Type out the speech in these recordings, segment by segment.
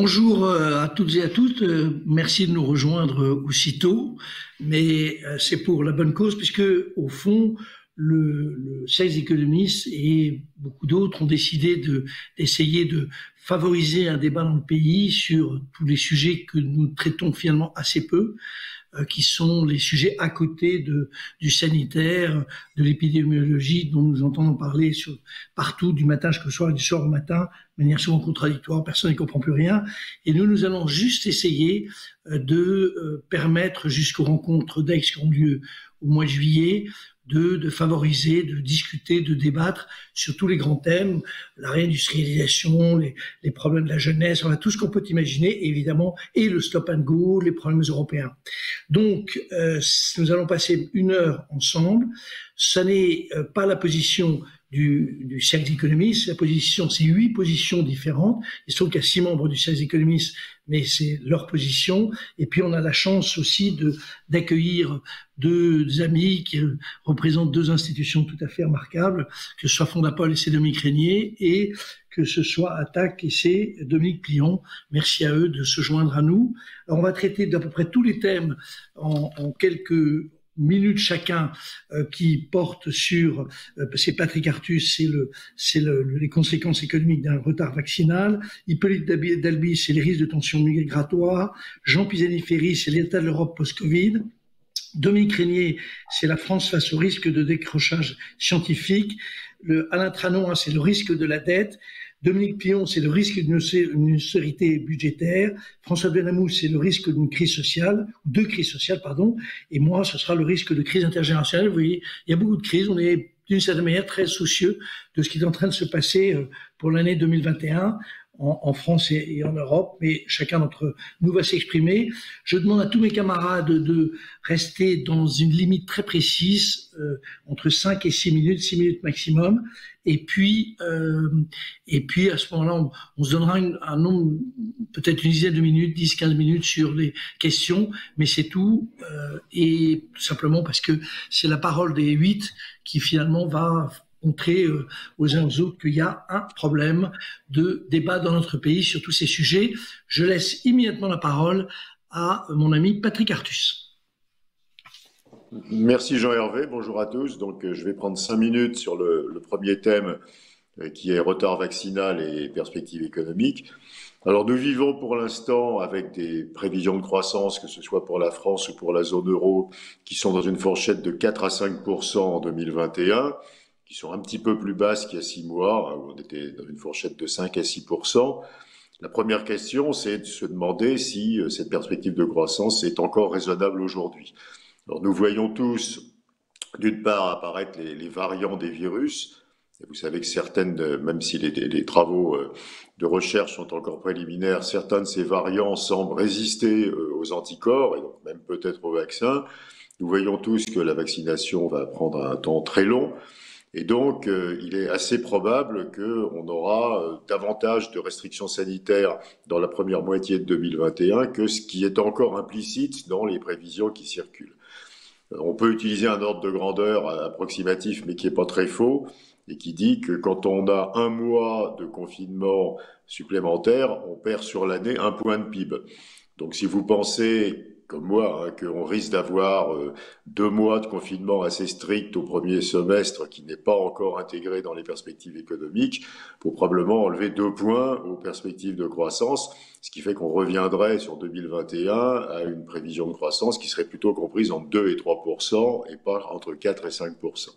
Bonjour à toutes et à toutes. Merci de nous rejoindre aussitôt, mais c'est pour la bonne cause puisque au fond, le Sales Economist et beaucoup d'autres ont décidé d'essayer de favoriser un débat dans le pays sur tous les sujets que nous traitons finalement assez peu, qui sont les sujets à côté du sanitaire, de l'épidémiologie dont nous entendons parler partout du matin jusqu'au soir et du soir au matin, de manière souvent contradictoire, personne ne comprend plus rien. Et nous allons juste essayer de permettre jusqu'aux rencontres d'Aix qui auront lieu au mois de juillet, de favoriser, de discuter, de débattre sur tous les grands thèmes, la réindustrialisation, les problèmes de la jeunesse, on a tout ce qu'on peut imaginer, évidemment, et le stop and go, les problèmes européens. Donc, nous allons passer 1 heure ensemble. Ça n'est pas la position du Sales Economist, c'est 8 positions différentes. Il se trouve qu'il y a 6 membres du Sales Economist, mais c'est leur position. Et puis on a la chance aussi d'accueillir 2 amis qui représentent 2 institutions tout à fait remarquables, que ce soit Fondapol et c'est Dominique Régnier, et que ce soit Attac et c'est Dominique Plion. Merci à eux de se joindre à nous. Alors on va traiter d'à peu près tous les thèmes en quelques minutes chacun qui portent sur, c'est Patrick Artus, c'est les conséquences économiques d'un retard vaccinal, Hippolyte Dalby, c'est les risques de tension migratoire, Jean Pisani-Ferry, c'est l'état de l'Europe post-Covid, Dominique Régnier, c'est la France face au risque de décrochage scientifique, Alain Tranon, c'est le risque de la dette, Dominique Plion, c'est le risque d'une austérité budgétaire. François Benamou, c'est le risque d'une crise sociale, de crise sociale, pardon. Et moi, ce sera le risque de crise intergénérationnelle. Vous voyez, il y a beaucoup de crises. On est d'une certaine manière très soucieux de ce qui est en train de se passer pour l'année 2021 en France et en Europe, mais chacun d'entre nous va s'exprimer. Je demande à tous mes camarades de rester dans une limite très précise, entre 5 et 6 minutes, 6 minutes maximum. Et puis à ce moment-là, on se donnera un nombre, peut-être une dizaine de minutes, 10-15 minutes sur les questions, mais c'est tout. Et tout simplement parce que c'est la parole des 8 qui finalement va montrer aux uns aux autres qu'il y a un problème de débat dans notre pays sur tous ces sujets. Je laisse immédiatement la parole à mon ami Patrick Artus. Merci Jean-Hervé, bonjour à tous. Donc je vais prendre 5 minutes sur le premier thème qui est retard vaccinal et perspectives économiques. Alors nous vivons pour l'instant avec des prévisions de croissance, que ce soit pour la France ou pour la zone euro, qui sont dans une fourchette de 4 à 5% en 2021, qui sont un petit peu plus basses qu'il y a 6 mois, où on était dans une fourchette de 5 à 6%. La première question, c'est de se demander si cette perspective de croissance est encore raisonnable aujourd'hui. Alors nous voyons tous, d'une part, apparaître les variants des virus. Et vous savez que certaines, même si les travaux de recherche sont encore préliminaires, certains de ces variants semblent résister aux anticorps et donc même peut-être au vaccin. Nous voyons tous que la vaccination va prendre un temps très long. Et donc, il est assez probable qu'on aura davantage de restrictions sanitaires dans la première moitié de 2021 que ce qui est encore implicite dans les prévisions qui circulent. On peut utiliser un ordre de grandeur approximatif, mais qui n'est pas très faux, et qui dit que quand on a 1 mois de confinement supplémentaire, on perd sur l'année 1 point de PIB. Donc si vous pensez, comme moi, hein, qu'on risque d'avoir 2 mois de confinement assez strict au premier semestre, qui n'est pas encore intégré dans les perspectives économiques, il faut probablement enlever 2 points aux perspectives de croissance, ce qui fait qu'on reviendrait sur 2021 à une prévision de croissance qui serait plutôt comprise entre 2 et 3% et pas entre 4 et 5%.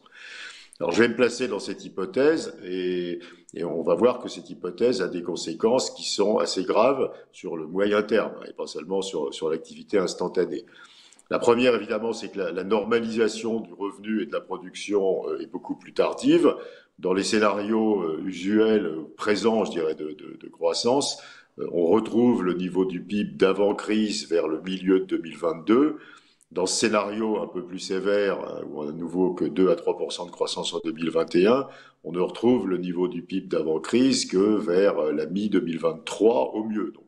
Alors je vais me placer dans cette hypothèse et on va voir que cette hypothèse a des conséquences qui sont assez graves sur le moyen terme et pas seulement sur l'activité instantanée. La première, évidemment, c'est que la normalisation du revenu et de la production est beaucoup plus tardive. Dans les scénarios usuels présents, je dirais, de croissance, on retrouve le niveau du PIB d'avant-crise vers le milieu de 2022. Dans ce scénario un peu plus sévère, où on a à nouveau que 2 à 3% de croissance en 2021, on ne retrouve le niveau du PIB d'avant-crise que vers la mi-2023 au mieux. Donc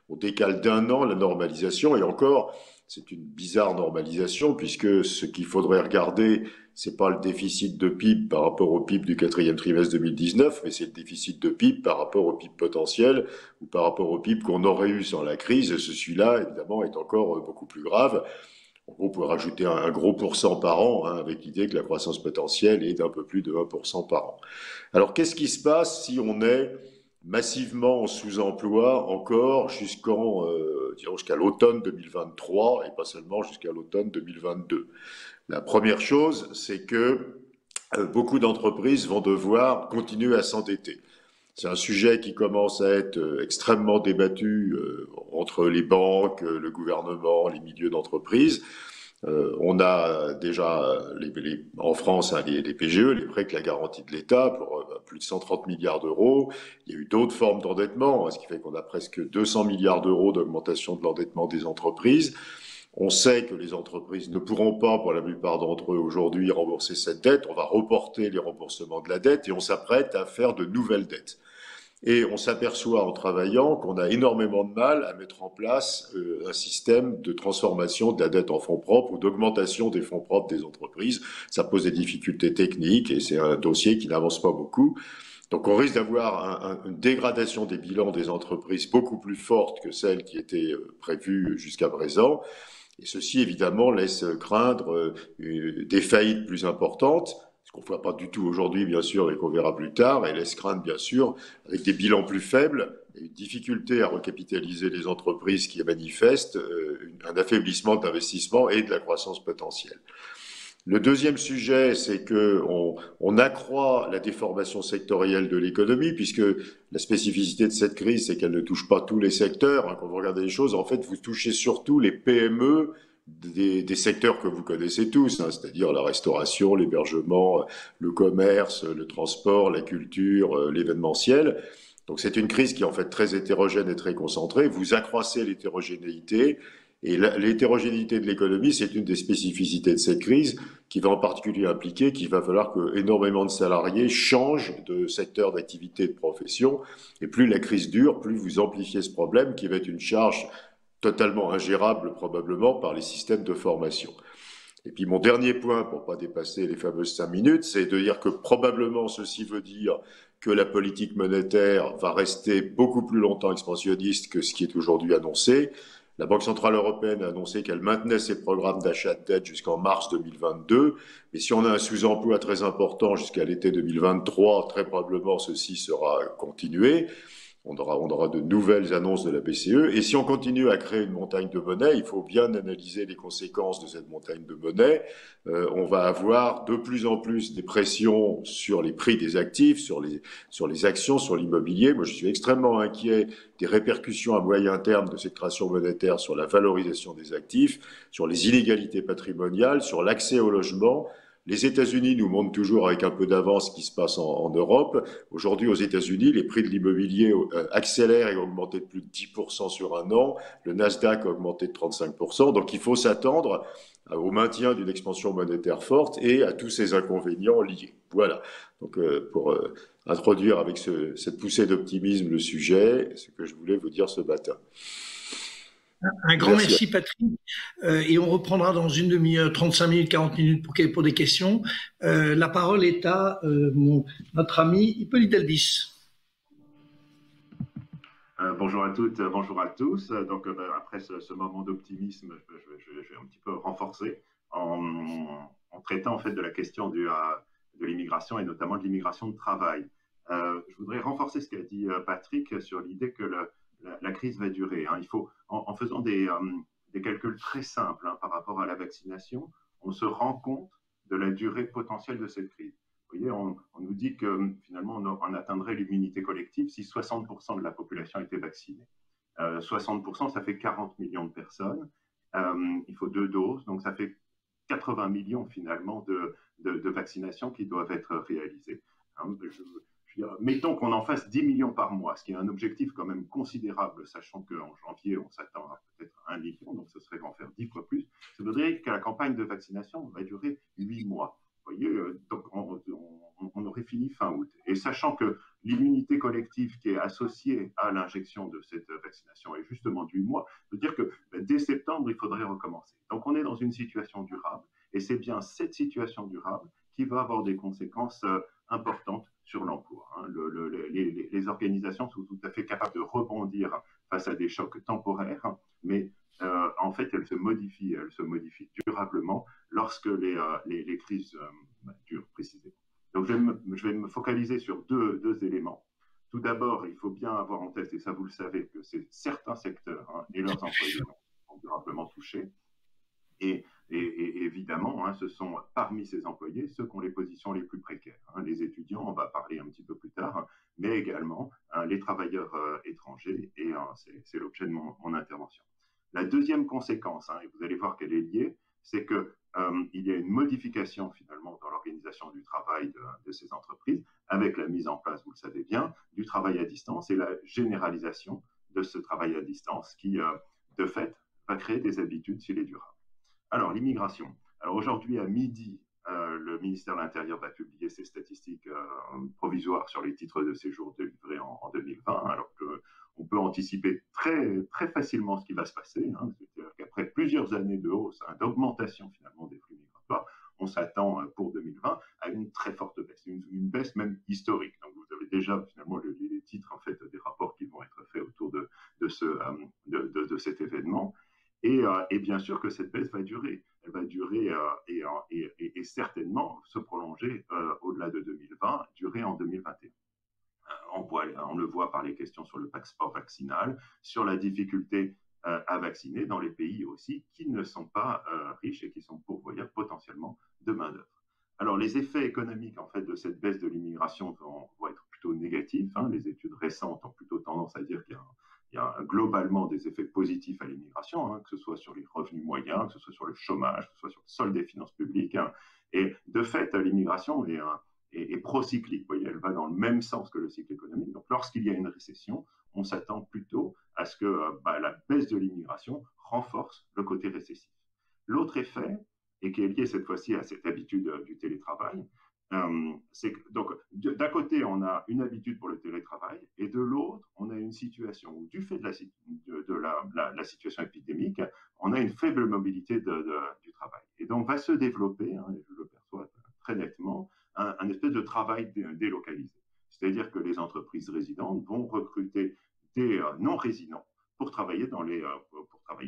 on décale d'1 an la normalisation et encore, c'est une bizarre normalisation, puisque ce qu'il faudrait regarder, c'est pas le déficit de PIB par rapport au PIB du quatrième trimestre 2019, mais c'est le déficit de PIB par rapport au PIB potentiel ou par rapport au PIB qu'on aurait eu sans la crise. Celui-là, évidemment, est encore beaucoup plus grave. En gros, on pourrait rajouter un gros pourcent par an, hein, avec l'idée que la croissance potentielle est d'un peu plus de 1% par an. Alors, qu'est-ce qui se passe si on est massivement en sous-emploi encore jusqu'à l'automne 2023 et pas seulement jusqu'à l'automne 2022? La première chose, c'est que beaucoup d'entreprises vont devoir continuer à s'endetter. C'est un sujet qui commence à être extrêmement débattu entre les banques, le gouvernement, les milieux d'entreprise. On a déjà en France hein, les PGE, les prêts avec la garantie de l'État, pour plus de 130 milliards d'euros. Il y a eu d'autres formes d'endettement, hein, ce qui fait qu'on a presque 200 milliards d'euros d'augmentation de l'endettement des entreprises. On sait que les entreprises ne pourront pas, pour la plupart d'entre eux aujourd'hui, rembourser cette dette. On va reporter les remboursements de la dette et on s'apprête à faire de nouvelles dettes. Et on s'aperçoit en travaillant qu'on a énormément de mal à mettre en place un système de transformation de la dette en fonds propres ou d'augmentation des fonds propres des entreprises. Ça pose des difficultés techniques et c'est un dossier qui n'avance pas beaucoup. Donc on risque d'avoir une dégradation des bilans des entreprises beaucoup plus forte que celle qui était prévue jusqu'à présent. Et ceci, évidemment, laisse craindre des faillites plus importantes, ce qu'on ne voit pas du tout aujourd'hui, bien sûr, et qu'on verra plus tard, et laisse craindre, bien sûr, avec des bilans plus faibles, et une difficulté à recapitaliser les entreprises qui manifestent, un affaiblissement d'investissement et de la croissance potentielle. Le deuxième sujet, c'est qu'on accroît la déformation sectorielle de l'économie, puisque la spécificité de cette crise, c'est qu'elle ne touche pas tous les secteurs. Hein, quand vous regardez les choses, en fait, vous touchez surtout les PME des secteurs que vous connaissez tous, hein, c'est-à-dire la restauration, l'hébergement, le commerce, le transport, la culture, l'événementiel. Donc c'est une crise qui est en fait très hétérogène et très concentrée. Vous accroissez l'hétérogénéité. Et l'hétérogénéité de l'économie, c'est une des spécificités de cette crise qui va en particulier impliquer qu'il va falloir que énormément de salariés changent de secteur d'activité et de profession. Et plus la crise dure, plus vous amplifiez ce problème qui va être une charge totalement ingérable probablement par les systèmes de formation. Et puis mon dernier point, pour ne pas dépasser les fameuses 5 minutes, c'est de dire que probablement ceci veut dire que la politique monétaire va rester beaucoup plus longtemps expansionniste que ce qui est aujourd'hui annoncé. La Banque centrale européenne a annoncé qu'elle maintenait ses programmes d'achat de dette jusqu'en mars 2022. Mais si on a un sous-emploi très important jusqu'à l'été 2023, très probablement ceci sera continué. On aura de nouvelles annonces de la BCE. Et si on continue à créer une montagne de monnaie, il faut bien analyser les conséquences de cette montagne de monnaie. On va avoir de plus en plus des pressions sur les prix des actifs, sur les actions, sur l'immobilier. Moi, je suis extrêmement inquiet des répercussions à moyen terme de cette création monétaire sur la valorisation des actifs, sur les inégalités patrimoniales, sur l'accès au logement. Les États-Unis nous montrent toujours avec un peu d'avance ce qui se passe en Europe. Aujourd'hui, aux États-Unis, les prix de l'immobilier accélèrent et ont augmenté de plus de 10% sur un an. Le Nasdaq a augmenté de 35%. Donc, il faut s'attendre au maintien d'une expansion monétaire forte et à tous ces inconvénients liés. Voilà. Donc, pour introduire avec cette poussée d'optimisme le sujet, ce que je voulais vous dire ce matin. Un grand merci, Patrick. Et on reprendra dans une demi-heure, 35 minutes, 40 minutes pour des questions. La parole est à notre ami Hippolyte Delbis. Bonjour à toutes, bonjour à tous. Donc, après ce moment d'optimisme, je vais un petit peu renforcer en traitant en fait de la question de l'immigration et notamment de l'immigration de travail. Je voudrais renforcer ce qu'a dit Patrick sur l'idée que la crise va durer. Hein. Il faut, en faisant des calculs très simples hein, par rapport à la vaccination, on se rend compte de la durée potentielle de cette crise. Vous voyez, on nous dit que finalement, on atteindrait l'immunité collective si 60% de la population était vaccinée. 60%, ça fait 40 millions de personnes. Il faut 2 doses, donc ça fait 80 millions finalement de vaccinations qui doivent être réalisées. Hein, mettons qu'on en fasse 10 millions par mois, ce qui est un objectif quand même considérable, sachant qu'en janvier, on s'attend à peut-être 1 million, donc ce serait en faire 10 fois plus. Ça voudrait que la campagne de vaccination va durer 8 mois. Vous voyez, donc on aurait fini fin août. Et sachant que l'immunité collective qui est associée à l'injection de cette vaccination est justement de 8 mois, ça veut dire que dès septembre, il faudrait recommencer. Donc on est dans une situation durable, et c'est bien cette situation durable qui va avoir des conséquences importantes sur l'emploi. Les organisations sont tout à fait capables de rebondir face à des chocs temporaires, mais en fait, elles se modifient durablement lorsque les crises durent précisément. Donc, je vais me focaliser sur deux éléments. Tout d'abord, il faut bien avoir en tête, et ça vous le savez, que c'est certains secteurs et leurs employés sont durablement touchés. Et évidemment, ce sont parmi ces employés ceux qui ont les positions les plus précaires. Les étudiants, on va parler un petit peu plus tard, mais également les travailleurs étrangers, et c'est l'objet de mon intervention. La deuxième conséquence, et vous allez voir qu'elle est liée, c'est qu'il y a une modification finalement dans l'organisation du travail de ces entreprises, avec la mise en place, vous le savez bien, du travail à distance et la généralisation de ce travail à distance qui, de fait, va créer des habitudes s'il est durable. Alors, l'immigration. Alors aujourd'hui, à midi, le ministère de l'Intérieur va publier ses statistiques provisoires sur les titres de séjour délivrés en 2020, alors qu'on peut anticiper très, très facilement ce qui va se passer. C'est-à-dire qu'après plusieurs années de hausse, d'augmentation finalement des flux migratoires, on s'attend pour 2020 à une très forte baisse, une baisse même historique. Donc vous avez déjà finalement les titres en fait des rapports qui vont être faits autour de cet événement. Et bien sûr que cette baisse va durer. Elle va durer et certainement se prolonger au-delà de 2020, durer en 2021. On le voit par les questions sur le passeport vaccinal, sur la difficulté à vacciner dans les pays aussi qui ne sont pas riches et qui sont pourvoyeurs potentiellement de main-d'œuvre. Alors, les effets économiques en fait, de cette baisse de l'immigration vont être plutôt négatifs. Les études récentes ont plutôt tendance à dire qu'il y a globalement des effets positifs à l'immigration, que ce soit sur les revenus moyens, que ce soit sur le chômage, que ce soit sur le solde des finances publiques. Et de fait, l'immigration est procyclique. Vous voyez, elle va dans le même sens que le cycle économique. Donc, lorsqu'il y a une récession, on s'attend plutôt à ce que la baisse de l'immigration renforce le côté récessif. L'autre effet, et qui est lié cette fois-ci à cette habitude du télétravail, c'est que donc d'un côté on a une habitude pour le télétravail et de l'autre on a une situation où du fait de la situation épidémique on a une faible mobilité du travail et donc va se développer, et je le perçois très nettement, un espèce de travail délocalisé, c'est-à-dire que les entreprises résidentes vont recruter des non-résidents pour travailler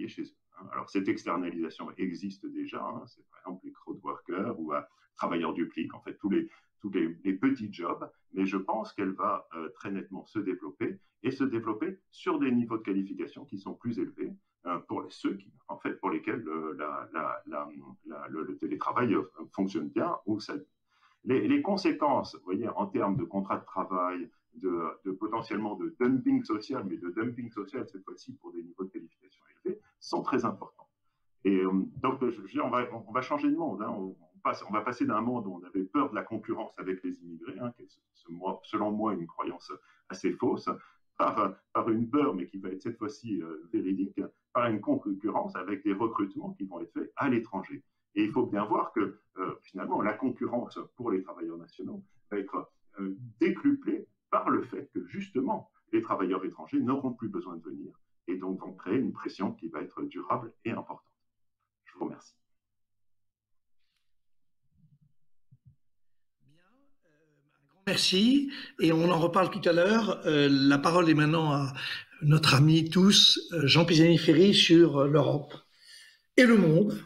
chez eux. Alors cette externalisation existe déjà, c'est par exemple les crowd workers ou travailleurs du clic, en fait tous les petits jobs, mais je pense qu'elle va très nettement se développer sur des niveaux de qualification qui sont plus élevés pour ceux pour lesquels le télétravail fonctionne bien. Les conséquences, vous voyez, en termes de contrat de travail, de potentiellement de dumping social, mais de dumping social cette fois-ci pour des niveaux de qualification élevés, sont très importants. Et donc, on va changer de monde. On va passer d'un monde où on avait peur de la concurrence avec les immigrés, qui est selon moi une croyance assez fausse, par une peur, mais qui va être cette fois-ci véridique, par une concurrence avec des recrutements qui vont être faits à l'étranger. Et il faut bien voir que finalement, la concurrence pour les travailleurs nationaux va être décuplée par le fait que justement, les travailleurs étrangers n'auront plus besoin de venir et donc vont créer une pression qui va être durable et importante. Je vous remercie. Bien, un grand merci et on en reparle tout à l'heure. La parole est maintenant à notre ami tous, Jean Pisani-Ferry, sur l'Europe et le monde.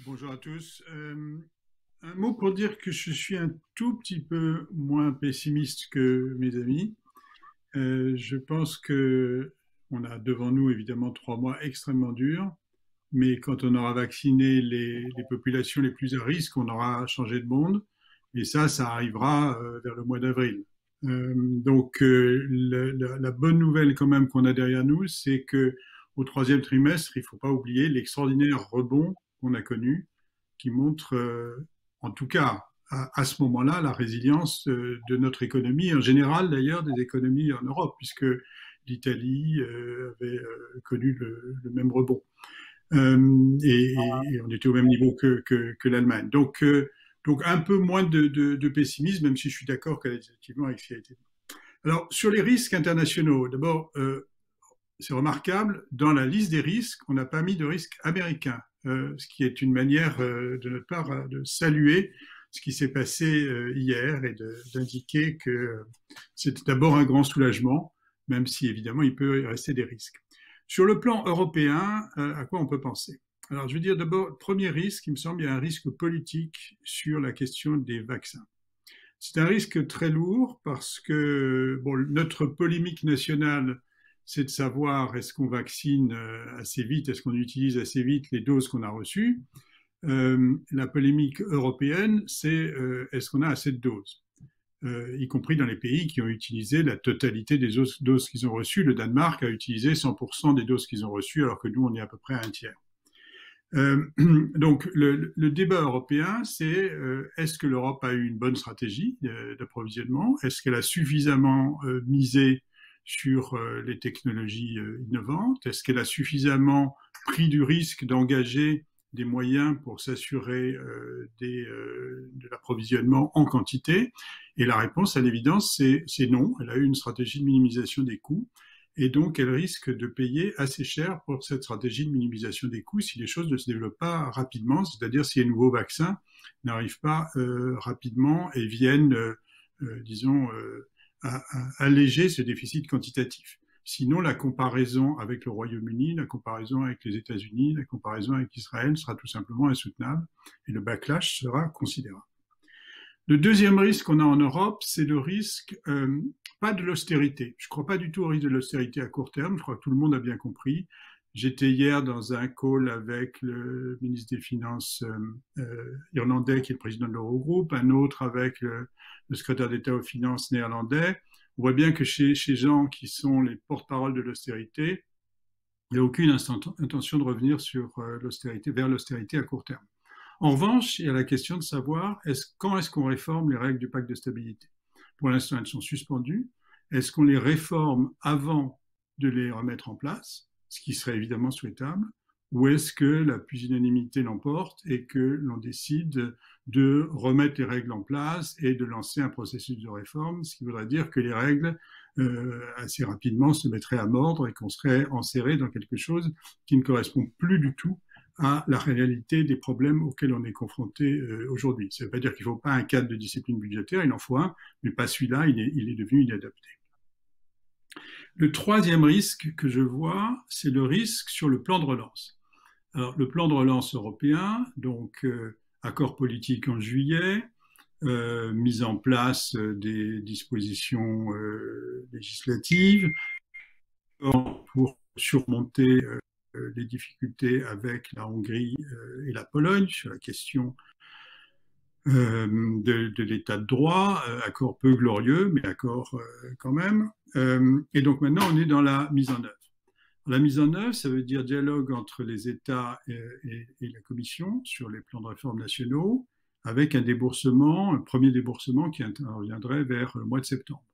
Bonjour à tous. Un mot pour dire que je suis un tout petit peu moins pessimiste que mes amis. Je pense que on a devant nous évidemment 3 mois extrêmement durs, mais quand on aura vacciné les populations les plus à risque, on aura changé de monde, et ça arrivera vers le mois d'avril. Donc la bonne nouvelle quand même qu'on a derrière nous, c'est que au 3e trimestre, il faut pas oublier l'extraordinaire rebond qu'on a connu, qui montre en tout cas à ce moment-là la résilience de notre économie, en général d'ailleurs des économies en Europe, puisque l'Italie avait connu le même rebond. Et on était au même niveau que l'Allemagne. Donc un peu moins de pessimisme, même si je suis d'accord qualitativement avec ce qui a été dit. Alors, sur les risques internationaux, d'abord, c'est remarquable, dans la liste des risques, on n'a pas mis de risque américain, ce qui est une manière de notre part de saluer ce qui s'est passé hier et d'indiquer que c'est d'abord un grand soulagement, même si évidemment il peut y rester des risques. Sur le plan européen, à quoi on peut penser? Alors je veux dire d'abord, premier risque, il me semble, il y a un risque politique sur la question des vaccins. C'est un risque très lourd parce que bon, notre polémique nationale, c'est de savoir est-ce qu'on vaccine assez vite, est-ce qu'on utilise assez vite les doses qu'on a reçues. La polémique européenne, c'est est-ce qu'on a assez de doses, y compris dans les pays qui ont utilisé la totalité des doses qu'ils ont reçues. Le Danemark a utilisé 100% des doses qu'ils ont reçues, alors que nous, on est à peu près à un tiers. Donc, le débat européen, c'est est-ce que l'Europe a eu une bonne stratégie d'approvisionnement? Est-ce qu'elle a suffisamment misé sur les technologies innovantes? Est-ce qu'elle a suffisamment pris du risque d'engager des moyens pour s'assurer de l'approvisionnement en quantité? Et la réponse, à l'évidence, c'est non. Elle a eu une stratégie de minimisation des coûts. Et donc, elle risque de payer assez cher pour cette stratégie de minimisation des coûts si les choses ne se développent pas rapidement, c'est-à-dire si les nouveaux vaccins n'arrivent pas rapidement et viennent, disons, à alléger ce déficit quantitatif. Sinon, la comparaison avec le Royaume-Uni, la comparaison avec les États-Unis, la comparaison avec Israël sera tout simplement insoutenable et le backlash sera considérable. Le deuxième risque qu'on a en Europe, c'est le risque, pas de l'austérité. Je ne crois pas du tout au risque de l'austérité à court terme, je crois que tout le monde a bien compris. J'étais hier dans un call avec le ministre des Finances irlandais, qui est le président de l'Eurogroupe, un autre avec le secrétaire d'État aux Finances néerlandais. On voit bien que chez gens qui sont les porte-parole de l'austérité, il n'y a aucune intention de revenir sur l'austérité, vers l'austérité à court terme. En revanche, il y a la question de savoir quand est-ce qu'on réforme les règles du pacte de stabilité. Pour l'instant, elles sont suspendues. Est-ce qu'on les réforme avant de les remettre en place, ce qui serait évidemment souhaitable, ou est-ce que la pusillanimité l'emporte et que l'on décide de remettre les règles en place et de lancer un processus de réforme, ce qui voudrait dire que les règles assez rapidement se mettraient à mordre et qu'on serait enserré dans quelque chose qui ne correspond plus du tout à la réalité des problèmes auxquels on est confronté aujourd'hui. Ça ne veut pas dire qu'il ne faut pas un cadre de discipline budgétaire, il en faut un, mais pas celui-là, il est devenu inadapté. Le troisième risque que je vois, c'est le risque sur le plan de relance. Alors, le plan de relance européen, donc accord politique en juillet, mise en place des dispositions législatives pour surmonter les difficultés avec la Hongrie et la Pologne sur la question de l'état de droit, accord peu glorieux, mais accord quand même. Et donc maintenant, on est dans la mise en œuvre. La mise en œuvre, ça veut dire dialogue entre les États et la Commission sur les plans de réforme nationaux, avec un premier déboursement qui interviendrait vers le mois de septembre.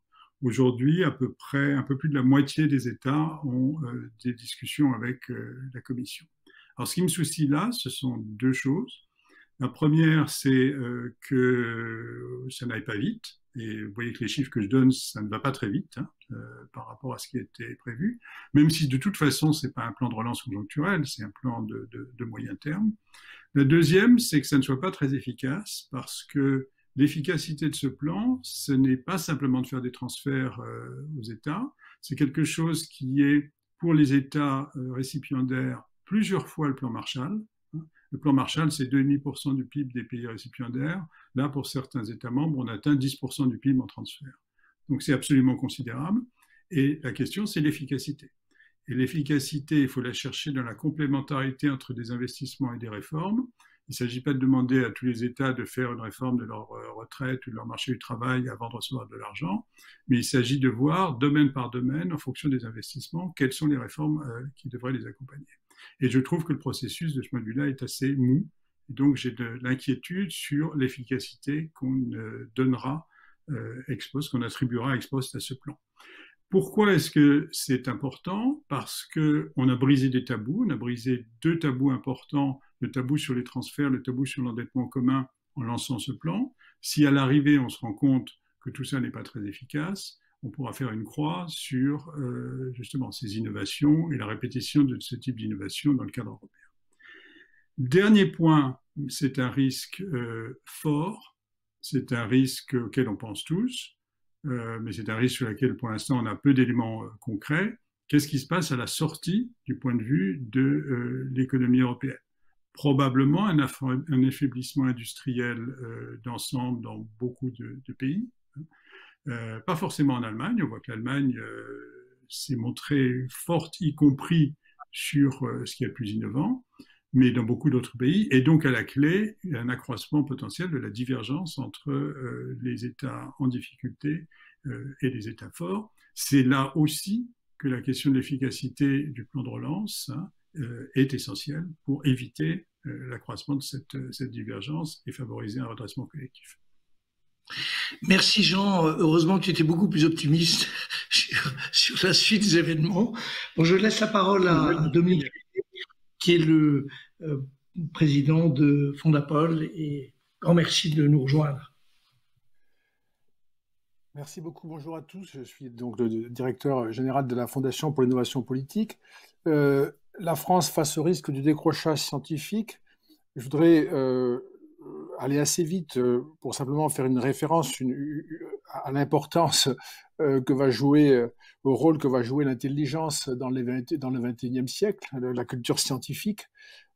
Aujourd'hui, à peu près, un peu plus de la moitié des États ont des discussions avec la Commission. Alors, ce qui me soucie là, ce sont deux choses. La première, c'est que ça n'aille pas vite. Et vous voyez que les chiffres que je donne, ça ne va pas très vite par rapport à ce qui était prévu. Même si de toute façon, ce n'est pas un plan de relance conjoncturel, c'est un plan de moyen terme. La deuxième, c'est que ça ne soit pas très efficace parce que l'efficacité de ce plan, ce n'est pas simplement de faire des transferts aux États, c'est quelque chose qui est, pour les États récipiendaires, plusieurs fois le plan Marshall. Le plan Marshall, c'est 2,5% du PIB des pays récipiendaires. Là, pour certains États membres, on atteint 10% du PIB en transfert. Donc, c'est absolument considérable. Et la question, c'est l'efficacité. Et l'efficacité, il faut la chercher dans la complémentarité entre des investissements et des réformes. Il ne s'agit pas de demander à tous les États de faire une réforme de leur retraite ou de leur marché du travail avant de recevoir de l'argent, mais il s'agit de voir, domaine par domaine, en fonction des investissements, quelles sont les réformes qui devraient les accompagner. Et je trouve que le processus de ce point de vue-là est assez mou. Et donc, j'ai de l'inquiétude sur l'efficacité qu'on donnera ex post, qu'on attribuera ex post à ce plan. Pourquoi est-ce que c'est important? Parce qu'on a brisé des tabous, on a brisé deux tabous importants, le tabou sur les transferts, le tabou sur l'endettement commun en lançant ce plan. Si à l'arrivée, on se rend compte que tout ça n'est pas très efficace, on pourra faire une croix sur justement ces innovations et la répétition de ce type d'innovation dans le cadre européen. Dernier point, c'est un risque fort, c'est un risque auquel on pense tous, mais c'est un risque sur lequel pour l'instant on a peu d'éléments concrets. Qu'est-ce qui se passe à la sortie du point de vue de l'économie européenne? Probablement un affaiblissement industriel d'ensemble dans beaucoup de pays. Pas forcément en Allemagne. On voit que l'Allemagne s'est montrée forte, y compris sur ce qui est le plus innovant, mais dans beaucoup d'autres pays. Et donc, à la clé, un accroissement potentiel de la divergence entre les États en difficulté et les États forts. C'est là aussi que la question de l'efficacité du plan de relance est essentielle pour éviter l'accroissement de cette divergence et favoriser un redressement collectif. Merci Jean, heureusement que tu étais beaucoup plus optimiste sur la suite des événements. Bon, je laisse la parole à Dominique, qui est le président de Fondapol, et grand merci de nous rejoindre. Merci beaucoup, bonjour à tous. Je suis donc le directeur général de la Fondation pour l'innovation politique. La France face au risque du décrochage scientifique, je voudrais aller assez vite pour simplement faire une référence à l'importance que va jouer, au rôle que va jouer l'intelligence dans le XXIe siècle, la culture scientifique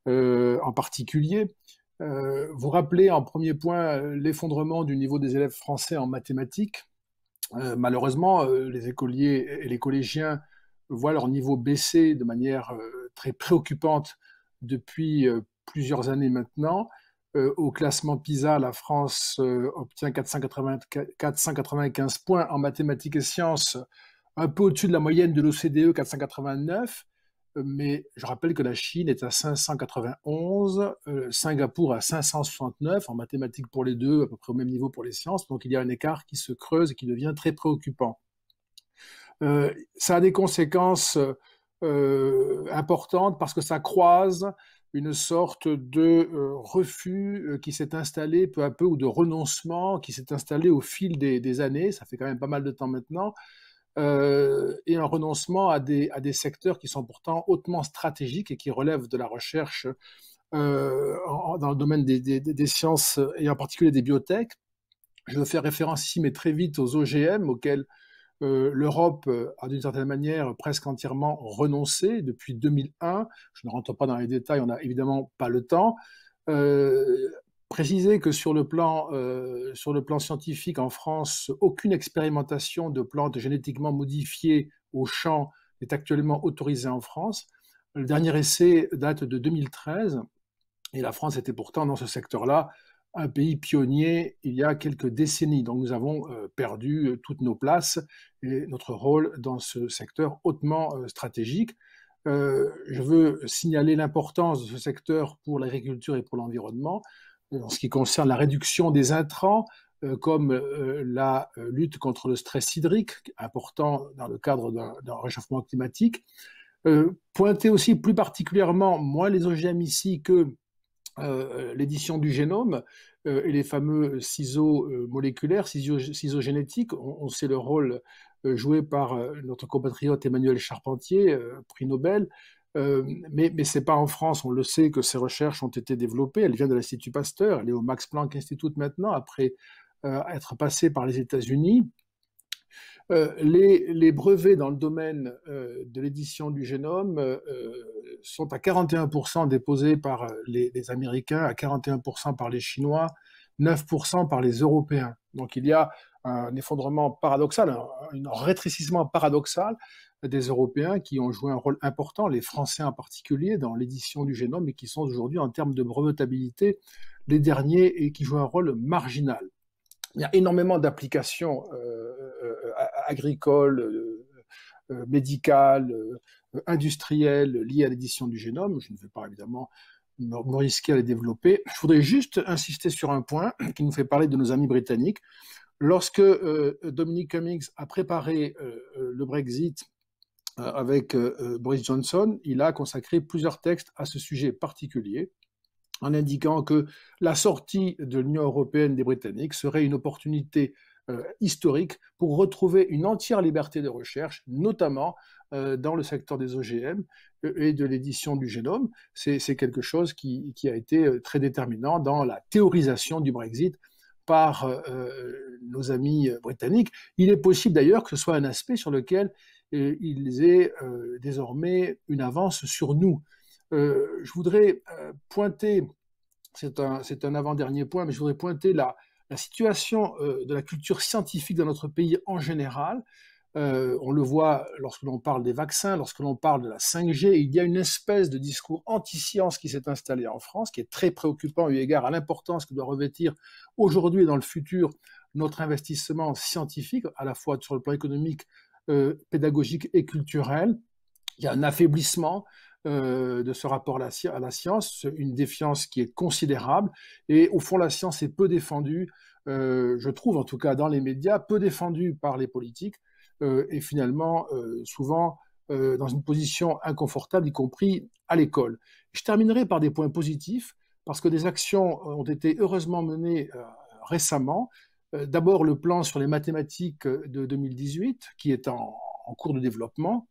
en particulier. Vous rappelez en premier point l'effondrement du niveau des élèves français en mathématiques. Malheureusement, les écoliers et les collégiens voient leur niveau baisser de manière très préoccupante depuis plusieurs années maintenant. Au classement PISA, la France obtient 495 points en mathématiques et sciences, un peu au-dessus de la moyenne de l'OCDE, 489. Mais je rappelle que la Chine est à 591, Singapour à 569 en mathématiques pour les deux, à peu près au même niveau pour les sciences. Donc il y a un écart qui se creuse et qui devient très préoccupant. Ça a des conséquences importantes parce que ça croise une sorte de refus qui s'est installé peu à peu, ou de renoncement qui s'est installé au fil des années. Ça fait quand même pas mal de temps maintenant. Et un renoncement à des secteurs qui sont pourtant hautement stratégiques et qui relèvent de la recherche dans le domaine des sciences et en particulier des biotech. Je veux faire référence ici, mais très vite, aux OGM auxquels l'Europe a d'une certaine manière presque entièrement renoncé depuis 2001. Je ne rentre pas dans les détails, on n'a évidemment pas le temps. Préciser que sur le plan scientifique en France, aucune expérimentation de plantes génétiquement modifiées au champ n'est actuellement autorisée en France. Le dernier essai date de 2013 et la France était pourtant dans ce secteur-là un pays pionnier il y a quelques décennies. Donc nous avons perdu toutes nos places et notre rôle dans ce secteur hautement stratégique. Je veux signaler l'importance de ce secteur pour l'agriculture et pour l'environnement. En ce qui concerne la réduction des intrants, comme la lutte contre le stress hydrique, important dans le cadre d'un réchauffement climatique. Pointer aussi plus particulièrement, moins les OGM ici, que l'édition du génome et les fameux ciseaux moléculaires, ciseaux génétiques. On sait le rôle joué par notre compatriote Emmanuel Charpentier, prix Nobel. Mais ce n'est pas en France, on le sait, que ces recherches ont été développées. Elle vient de l'Institut Pasteur, elle est au Max Planck Institute maintenant, après être passée par les États-Unis. Les brevets dans le domaine de l'édition du génome sont à 41% déposés par les Américains, à 41% par les Chinois, 9% par les Européens. Donc il y a un effondrement paradoxal, un rétrécissement paradoxal des Européens qui ont joué un rôle important, les Français en particulier, dans l'édition du génome et qui sont aujourd'hui, en termes de brevetabilité, les derniers et qui jouent un rôle marginal. Il y a énormément d'applications agricoles, médicales, industrielles liées à l'édition du génome. Je ne vais pas évidemment me risquer à les développer. Je voudrais juste insister sur un point qui nous fait parler de nos amis britanniques. Lorsque Dominic Cummings a préparé le Brexit avec Boris Johnson, il a consacré plusieurs textes à ce sujet particulier, en indiquant que la sortie de l'Union européenne des Britanniques serait une opportunité historique pour retrouver une entière liberté de recherche, notamment dans le secteur des OGM et de l'édition du génome. C'est quelque chose qui a été très déterminant dans la théorisation du Brexit par nos amis britanniques. Il est possible d'ailleurs que ce soit un aspect sur lequel ils aient désormais une avance sur nous. Je voudrais pointer, c'est un avant-dernier point, mais je voudrais pointer la situation de la culture scientifique dans notre pays en général. On le voit lorsque l'on parle des vaccins, lorsque l'on parle de la 5G, il y a une espèce de discours anti-science qui s'est installé en France, qui est très préoccupant eu égard à l'importance que doit revêtir aujourd'hui et dans le futur notre investissement scientifique, à la fois sur le plan économique, pédagogique et culturel. Il y a un affaiblissement de ce rapport à la science, une défiance qui est considérable, et au fond la science est peu défendue, je trouve en tout cas dans les médias, peu défendue par les politiques, et finalement souvent dans une position inconfortable, y compris à l'école. Je terminerai par des points positifs, parce que des actions ont été heureusement menées récemment. D'abord le plan sur les mathématiques de 2018, qui est en cours de développement.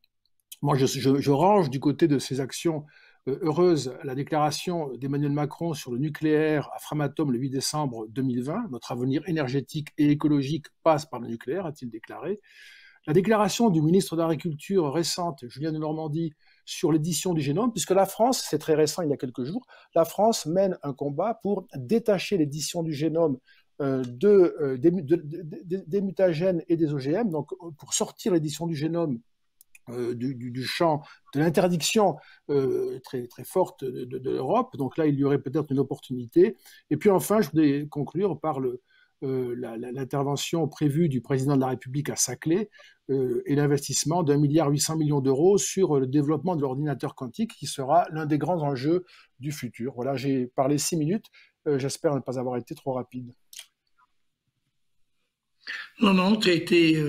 Moi, je range du côté de ces actions heureuses la déclaration d'Emmanuel Macron sur le nucléaire à Framatome le 8 décembre 2020. Notre avenir énergétique et écologique passe par le nucléaire, a-t-il déclaré. La déclaration du ministre de l'Agriculture récente, Julien Denormandie, sur l'édition du génome, puisque la France, c'est très récent, il y a quelques jours, la France mène un combat pour détacher l'édition du génome des mutagènes et des OGM, donc pour sortir l'édition du génome du champ de l'interdiction très, très forte de l'Europe. Donc là, il y aurait peut-être une opportunité. Et puis enfin, je voudrais conclure par l'intervention prévue du président de la République à Saclay et l'investissement d'1,8 milliard d'euros sur le développement de l'ordinateur quantique, qui sera l'un des grands enjeux du futur. Voilà, j'ai parlé 6 minutes. J'espère ne pas avoir été trop rapide. Non, tu as été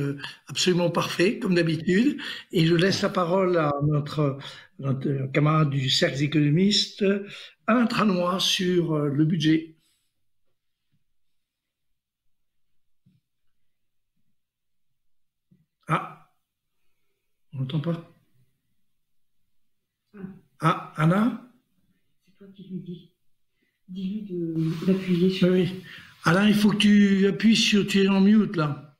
absolument parfait, comme d'habitude. Et je laisse la parole à notre camarade du Cercle des économistes, Alain Tranois, sur le budget. Ah, on n'entend pas. Ah, Anna? C'est toi qui lui dis. Dis-lui d'appuyer sur... Oui. Alain, il faut que tu appuies sur... Tu es en mute, là.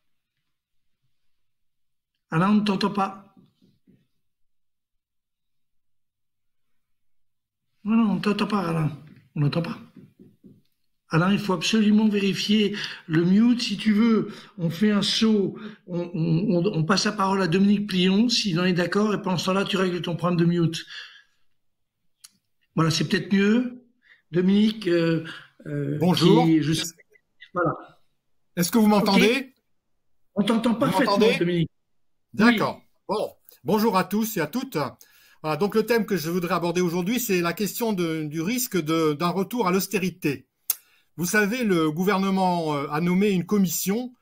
Alain, on ne t'entend pas. Non, on ne t'entend pas, Alain. On n'entend pas. Alain, il faut absolument vérifier le mute. Si tu veux, on fait un saut. On passe la parole à Dominique Plion, s'il en est d'accord, et pendant ce temps-là, tu règles ton problème de mute. Voilà, c'est peut-être mieux. Dominique... Bonjour. Voilà. Est-ce que vous m'entendez? Okay. On t'entend parfaitement, Dominique. D'accord. Oui. Bon, bonjour à tous et à toutes. Voilà, donc le thème que je voudrais aborder aujourd'hui, c'est la question du risque d'un retour à l'austérité. Vous savez, le gouvernement a nommé une commission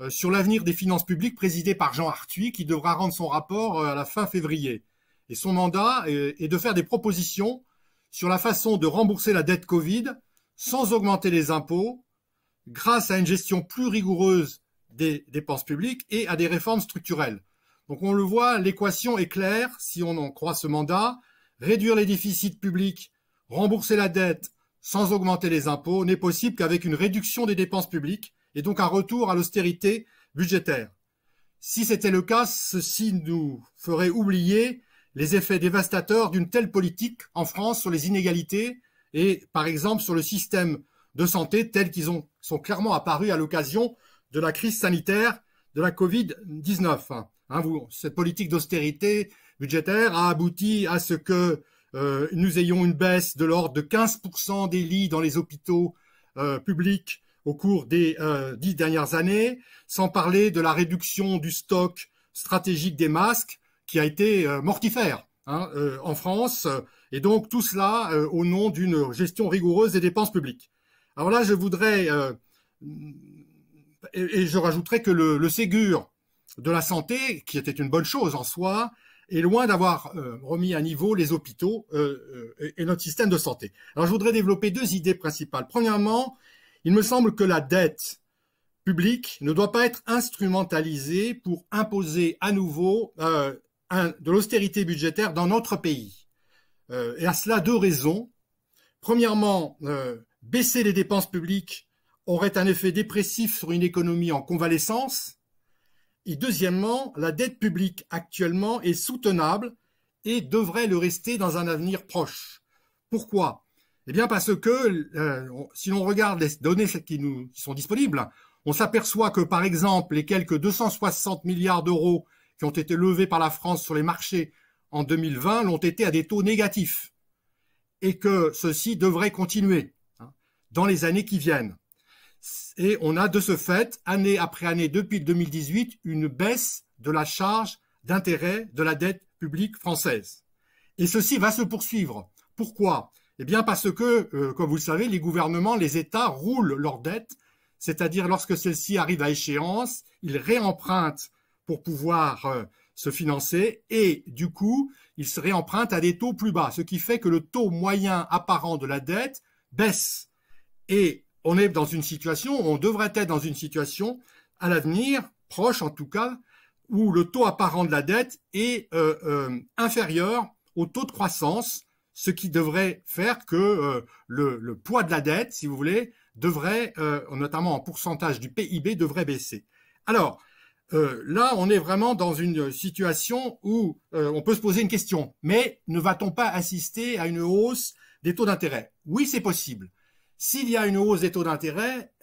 sur l'avenir des finances publiques présidée par Jean Arthuis, qui devra rendre son rapport à la fin février. Et son mandat est de faire des propositions sur la façon de rembourser la dette Covid sans augmenter les impôts, grâce à une gestion plus rigoureuse des dépenses publiques et à des réformes structurelles. Donc on le voit, l'équation est claire, si on en croit ce mandat, réduire les déficits publics, rembourser la dette sans augmenter les impôts n'est possible qu'avec une réduction des dépenses publiques et donc un retour à l'austérité budgétaire. Si c'était le cas, ceci nous ferait oublier les effets dévastateurs d'une telle politique en France sur les inégalités et par exemple sur le système de santé tels qu'ils sont clairement apparus à l'occasion de la crise sanitaire de la Covid-19. Cette politique d'austérité budgétaire a abouti à ce que nous ayons une baisse de l'ordre de 15% des lits dans les hôpitaux publics au cours des 10 dernières années, sans parler de la réduction du stock stratégique des masques qui a été mortifère en France, et donc tout cela au nom d'une gestion rigoureuse des dépenses publiques. Alors là, je voudrais, et je rajouterais que le Ségur de la santé, qui était une bonne chose en soi, est loin d'avoir remis à niveau les hôpitaux et notre système de santé. Alors je voudrais développer 2 idées principales. Premièrement, il me semble que la dette publique ne doit pas être instrumentalisée pour imposer à nouveau de l'austérité budgétaire dans notre pays. Et à cela, deux raisons. Premièrement, baisser les dépenses publiques aurait un effet dépressif sur une économie en convalescence. Et deuxièmement, la dette publique actuellement est soutenable et devrait le rester dans un avenir proche. Pourquoi? Eh bien parce que si l'on regarde les données qui sont disponibles, on s'aperçoit que par exemple les quelques 260 milliards d'euros qui ont été levés par la France sur les marchés en 2020 l'ont été à des taux négatifs et que ceci devrait continuer dans les années qui viennent. Et on a de ce fait, année après année, depuis 2018, une baisse de la charge d'intérêt de la dette publique française. Et ceci va se poursuivre. Pourquoi? Eh bien parce que, comme vous le savez, les gouvernements, les États roulent leurs dettes, c'est-à-dire lorsque celles-ci arrivent à échéance, ils réempruntent pour pouvoir se financer et du coup, ils se réempruntent à des taux plus bas, ce qui fait que le taux moyen apparent de la dette baisse. Et on est dans une situation, on devrait être dans une situation à l'avenir, proche en tout cas, où le taux apparent de la dette est inférieur au taux de croissance, ce qui devrait faire que le poids de la dette, si vous voulez, devrait, notamment en pourcentage du PIB, devrait baisser. Alors, là, on est vraiment dans une situation où on peut se poser une question. Mais ne va-t-on pas assister à une hausse des taux d'intérêt? Oui, c'est possible. S'il y a une hausse des taux d'intérêt,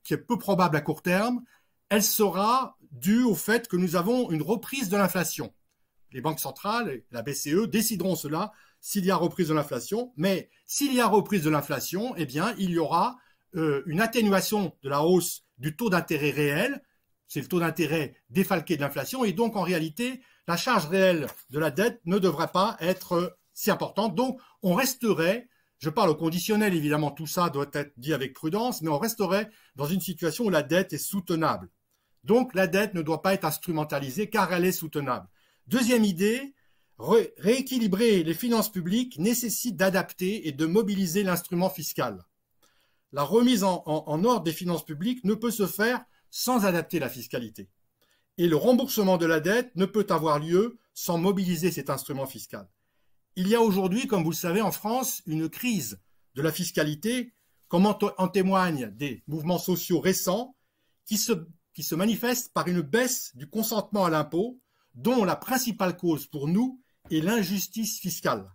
qui est peu probable à court terme, elle sera due au fait que nous avons une reprise de l'inflation. Les banques centrales et la BCE décideront cela s'il y a reprise de l'inflation. Mais s'il y a reprise de l'inflation, eh bien, il y aura une atténuation de la hausse du taux d'intérêt réel. C'est le taux d'intérêt défalqué de l'inflation. Et donc, en réalité, la charge réelle de la dette ne devrait pas être si importante. Donc, on resterait... Je parle au conditionnel, évidemment, tout ça doit être dit avec prudence, mais on resterait dans une situation où la dette est soutenable. Donc, la dette ne doit pas être instrumentalisée car elle est soutenable. Deuxième idée, rééquilibrer les finances publiques nécessite d'adapter et de mobiliser l'instrument fiscal. La remise en ordre des finances publiques ne peut se faire sans adapter la fiscalité. Et le remboursement de la dette ne peut avoir lieu sans mobiliser cet instrument fiscal. Il y a aujourd'hui, comme vous le savez, en France, une crise de la fiscalité, comme en témoignent des mouvements sociaux récents qui se manifestent par une baisse du consentement à l'impôt, dont la principale cause pour nous est l'injustice fiscale.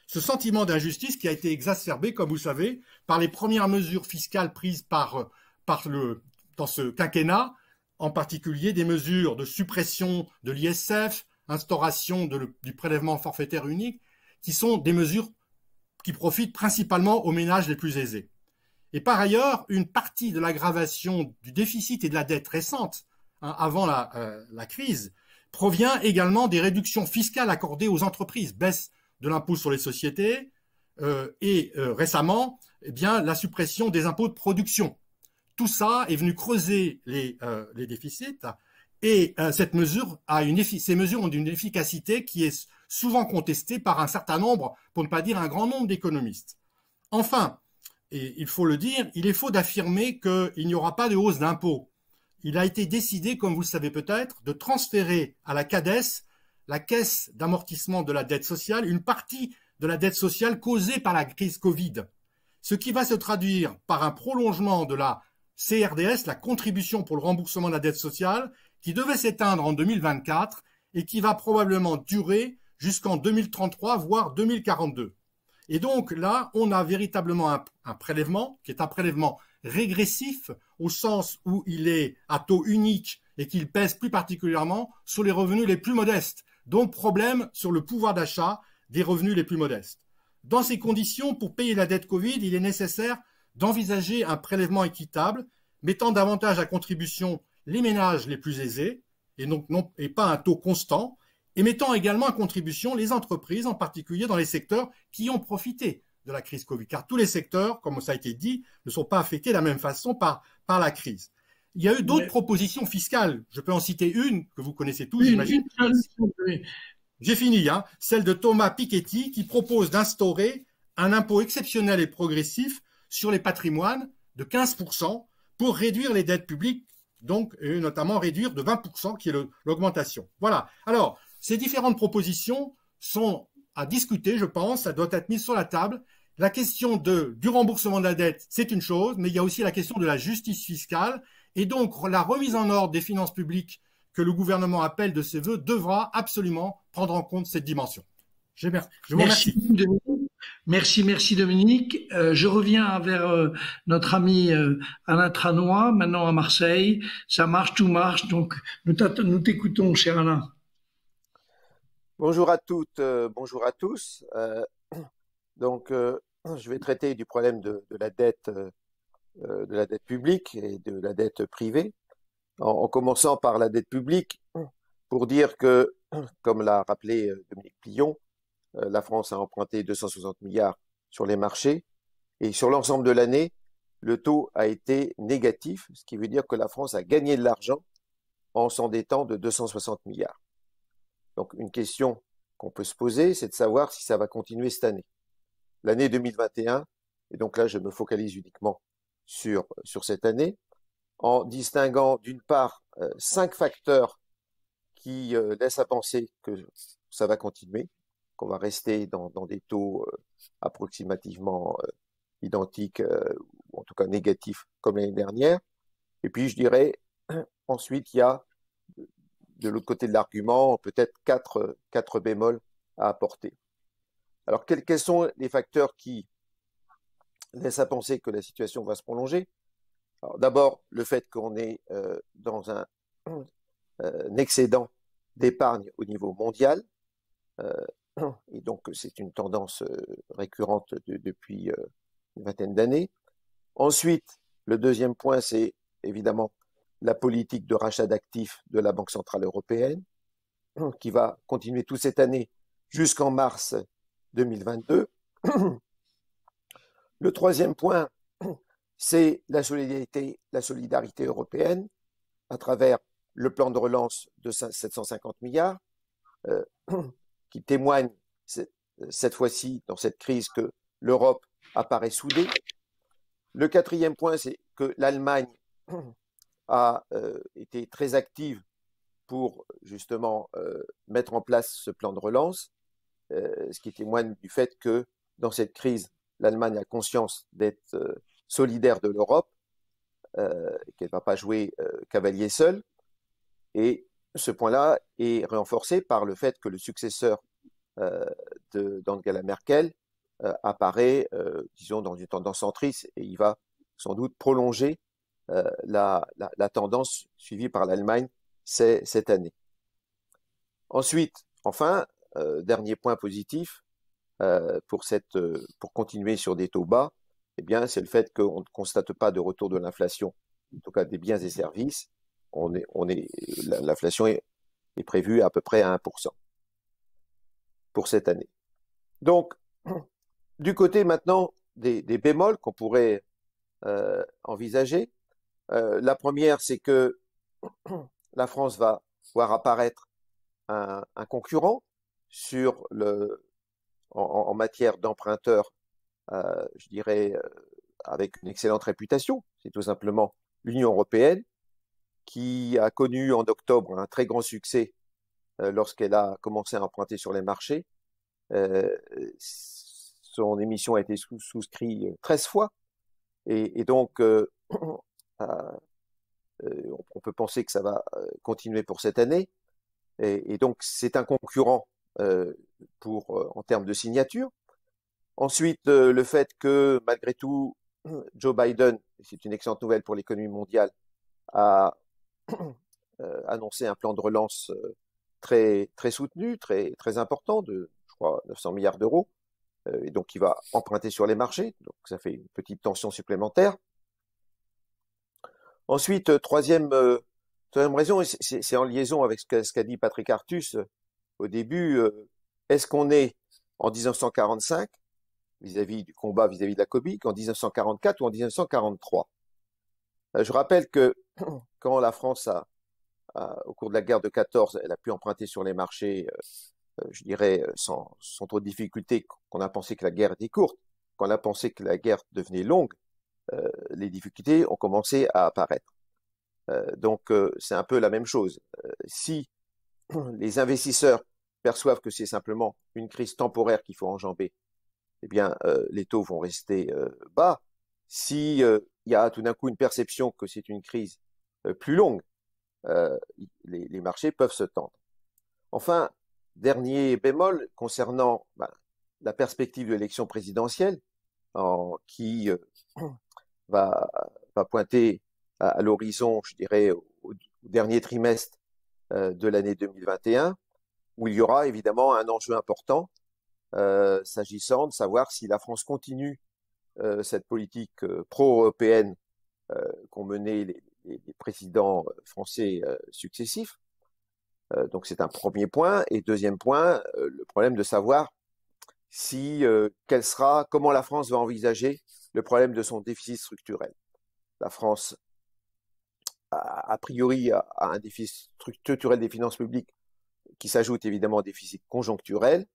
Ce sentiment d'injustice qui a été exacerbé, comme vous le savez, par les premières mesures fiscales prises dans ce quinquennat, en particulier des mesures de suppression de l'ISF, instauration du prélèvement forfaitaire unique, qui sont des mesures qui profitent principalement aux ménages les plus aisés. Et par ailleurs, une partie de l'aggravation du déficit et de la dette récente, avant la crise, provient également des réductions fiscales accordées aux entreprises, baisse de l'impôt sur les sociétés et récemment, eh bien, la suppression des impôts de production. Tout ça est venu creuser les déficits et ces mesures ont une efficacité qui est souvent contestée par un certain nombre, pour ne pas dire un grand nombre d'économistes. Enfin, et il faut le dire, il est faux d'affirmer qu'il n'y aura pas de hausse d'impôts. Il a été décidé, comme vous le savez peut-être, de transférer à la CADES, la Caisse d'amortissement de la dette sociale, une partie de la dette sociale causée par la crise Covid, ce qui va se traduire par un prolongement de la CRDS, la contribution pour le remboursement de la dette sociale, qui devait s'éteindre en 2024 et qui va probablement durer jusqu'en 2033, voire 2042. Et donc là, on a véritablement un prélèvement qui est un prélèvement régressif au sens où il est à taux unique et qu'il pèse plus particulièrement sur les revenus les plus modestes. Donc problème sur le pouvoir d'achat des revenus les plus modestes. Dans ces conditions, pour payer la dette Covid, il est nécessaire d'envisager un prélèvement équitable, mettant davantage à contribution les ménages les plus aisés, et pas un taux constant, et mettant également à contribution les entreprises, en particulier dans les secteurs qui ont profité de la crise Covid. Car tous les secteurs, comme ça a été dit, ne sont pas affectés de la même façon par la crise. Il y a eu d'autres propositions fiscales. Je peux en citer une que vous connaissez tous, j'imagine. J'ai fini, celle de Thomas Piketty qui propose d'instaurer un impôt exceptionnel et progressif sur les patrimoines de 15% pour réduire les dettes publiques donc, et notamment réduire de 20%, qui est l'augmentation. Voilà. Alors, ces différentes propositions sont à discuter, je pense, ça doit être mis sur la table. La question du remboursement de la dette, c'est une chose, mais il y a aussi la question de la justice fiscale, et donc la remise en ordre des finances publiques que le gouvernement appelle de ses voeux devra absolument prendre en compte cette dimension. Je vous remercie. Merci Dominique. Je reviens vers notre ami Alain Tranois, maintenant à Marseille. Ça marche, tout marche, donc nous t'écoutons, cher Alain. Bonjour à toutes, bonjour à tous. Je vais traiter du problème de la dette publique et de la dette privée, en commençant par la dette publique, pour dire que, comme l'a rappelé Dominique Pillon, la France a emprunté 260 milliards sur les marchés et sur l'ensemble de l'année, le taux a été négatif, ce qui veut dire que la France a gagné de l'argent en s'endettant de 260 milliards. Donc une question qu'on peut se poser, c'est de savoir si ça va continuer cette année. L'année 2021, et donc là je me focalise uniquement sur cette année, en distinguant d'une part 5 facteurs qui laissent à penser que ça va continuer, qu'on va rester dans des taux approximativement identiques, ou en tout cas négatifs comme l'année dernière. Et puis je dirais, ensuite il y a de l'autre côté de l'argument peut-être 4 bémols à apporter. Alors quels sont les facteurs qui laissent à penser que la situation va se prolonger? Alors d'abord le fait qu'on est dans un excédent d'épargne au niveau mondial, et donc c'est une tendance récurrente depuis une vingtaine d'années. Ensuite, le deuxième point, c'est évidemment la politique de rachat d'actifs de la Banque centrale européenne, qui va continuer toute cette année jusqu'en mars 2022. Le troisième point, c'est la solidarité européenne à travers le plan de relance de 750 milliards, qui témoigne cette fois-ci, dans cette crise, que l'Europe apparaît soudée. Le quatrième point, c'est que l'Allemagne a été très active pour justement mettre en place ce plan de relance, ce qui témoigne du fait que dans cette crise, l'Allemagne a conscience d'être solidaire de l'Europe, qu'elle ne va pas jouer cavalier seul. Et ce point-là est renforcé par le fait que le successeur d'Angela Merkel apparaît, disons, dans une tendance centriste, et il va sans doute prolonger la tendance suivie par l'Allemagne cette année. Ensuite, enfin, dernier point positif pour continuer sur des taux bas, eh bien, c'est le fait qu'on ne constate pas de retour de l'inflation, en tout cas des biens et services. L'inflation est prévue à peu près à 1% pour cette année. Donc, du côté maintenant des bémols qu'on pourrait envisager, la première, c'est que la France va voir apparaître un concurrent en matière d'emprunteur, je dirais, avec une excellente réputation. C'est tout simplement l'Union européenne, qui a connu en octobre un très grand succès lorsqu'elle a commencé à emprunter sur les marchés. Son émission a été souscrite 13 fois, et donc on peut penser que ça va continuer pour cette année, et donc c'est un concurrent en termes de signature. Ensuite, le fait que malgré tout Joe Biden, c'est une excellente nouvelle pour l'économie mondiale, a annoncé un plan de relance très soutenu, très important, de je crois 900 milliards d'euros, et donc il va emprunter sur les marchés, donc ça fait une petite tension supplémentaire. Ensuite, troisième raison, c'est en liaison avec ce qu'a dit Patrick Artus au début, est-ce qu'on est en 1945 vis-à-vis du combat vis-à-vis de la Covid, en 1944 ou en 1943? Je rappelle que quand la France au cours de la guerre de 14, elle a pu emprunter sur les marchés, je dirais, sans trop de difficultés, qu'on a pensé que la guerre était courte. Quand on a pensé que la guerre devenait longue, les difficultés ont commencé à apparaître. Donc, c'est un peu la même chose. Si les investisseurs perçoivent que c'est simplement une crise temporaire qu'il faut enjamber, eh bien, les taux vont rester bas. Si il y a tout d'un coup une perception que c'est une crise plus longue, les marchés peuvent se tendre. Enfin, dernier bémol concernant la perspective de l'élection présidentielle qui va pointer à l'horizon, je dirais, au dernier trimestre de l'année 2021, où il y aura évidemment un enjeu important s'agissant de savoir si la France continue cette politique pro-européenne qu'ont menée les présidents français successifs. Donc c'est un premier point. Et deuxième point, le problème de savoir comment la France va envisager le problème de son déficit structurel. La France, a priori, a un déficit structurel des finances publiques qui s'ajoute évidemment au déficit conjoncturel.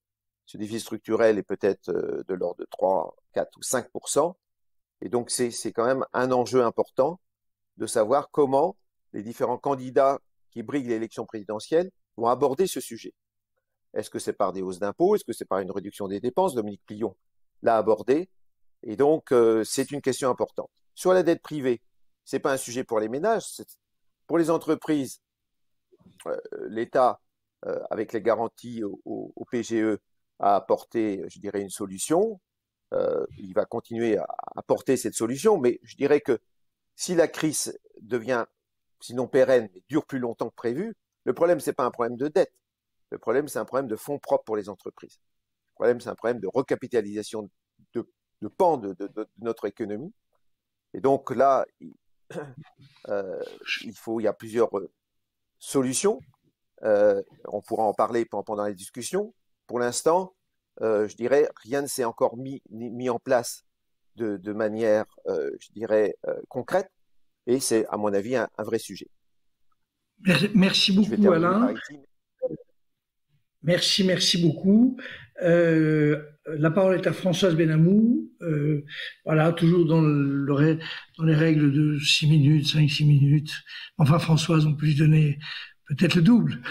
Ce déficit structurel est peut-être de l'ordre de 3, 4 ou 5%. Et donc c'est quand même un enjeu important de savoir comment les différents candidats qui briguent l'élection présidentielle vont aborder ce sujet. Est-ce que c'est par des hausses d'impôts? Est-ce que c'est par une réduction des dépenses? Dominique Plillon l'a abordé. Et donc, c'est une question importante. Sur la dette privée, ce n'est pas un sujet pour les ménages. Pour les entreprises, l'État, avec les garanties au PGE, a apporté, je dirais, une solution. Il va continuer à apporter cette solution. Mais je dirais que si la crise devient, sinon pérenne, mais dure plus longtemps que prévu, le problème, ce n'est pas un problème de dette. Le problème, c'est un problème de fonds propres pour les entreprises. Le problème, c'est un problème de recapitalisation de pans de notre économie. Et donc là, il y a plusieurs solutions. On pourra en parler pendant les discussions. Pour l'instant, je dirais, rien ne s'est encore mis en place de manière, je dirais, concrète. Et c'est, à mon avis, un vrai sujet. Merci beaucoup, Alain. Merci beaucoup. La parole est à Françoise Benamou. Voilà, toujours dans les règles de 6 minutes, 5-6 minutes. Enfin, Françoise, on peut lui donner peut-être le double.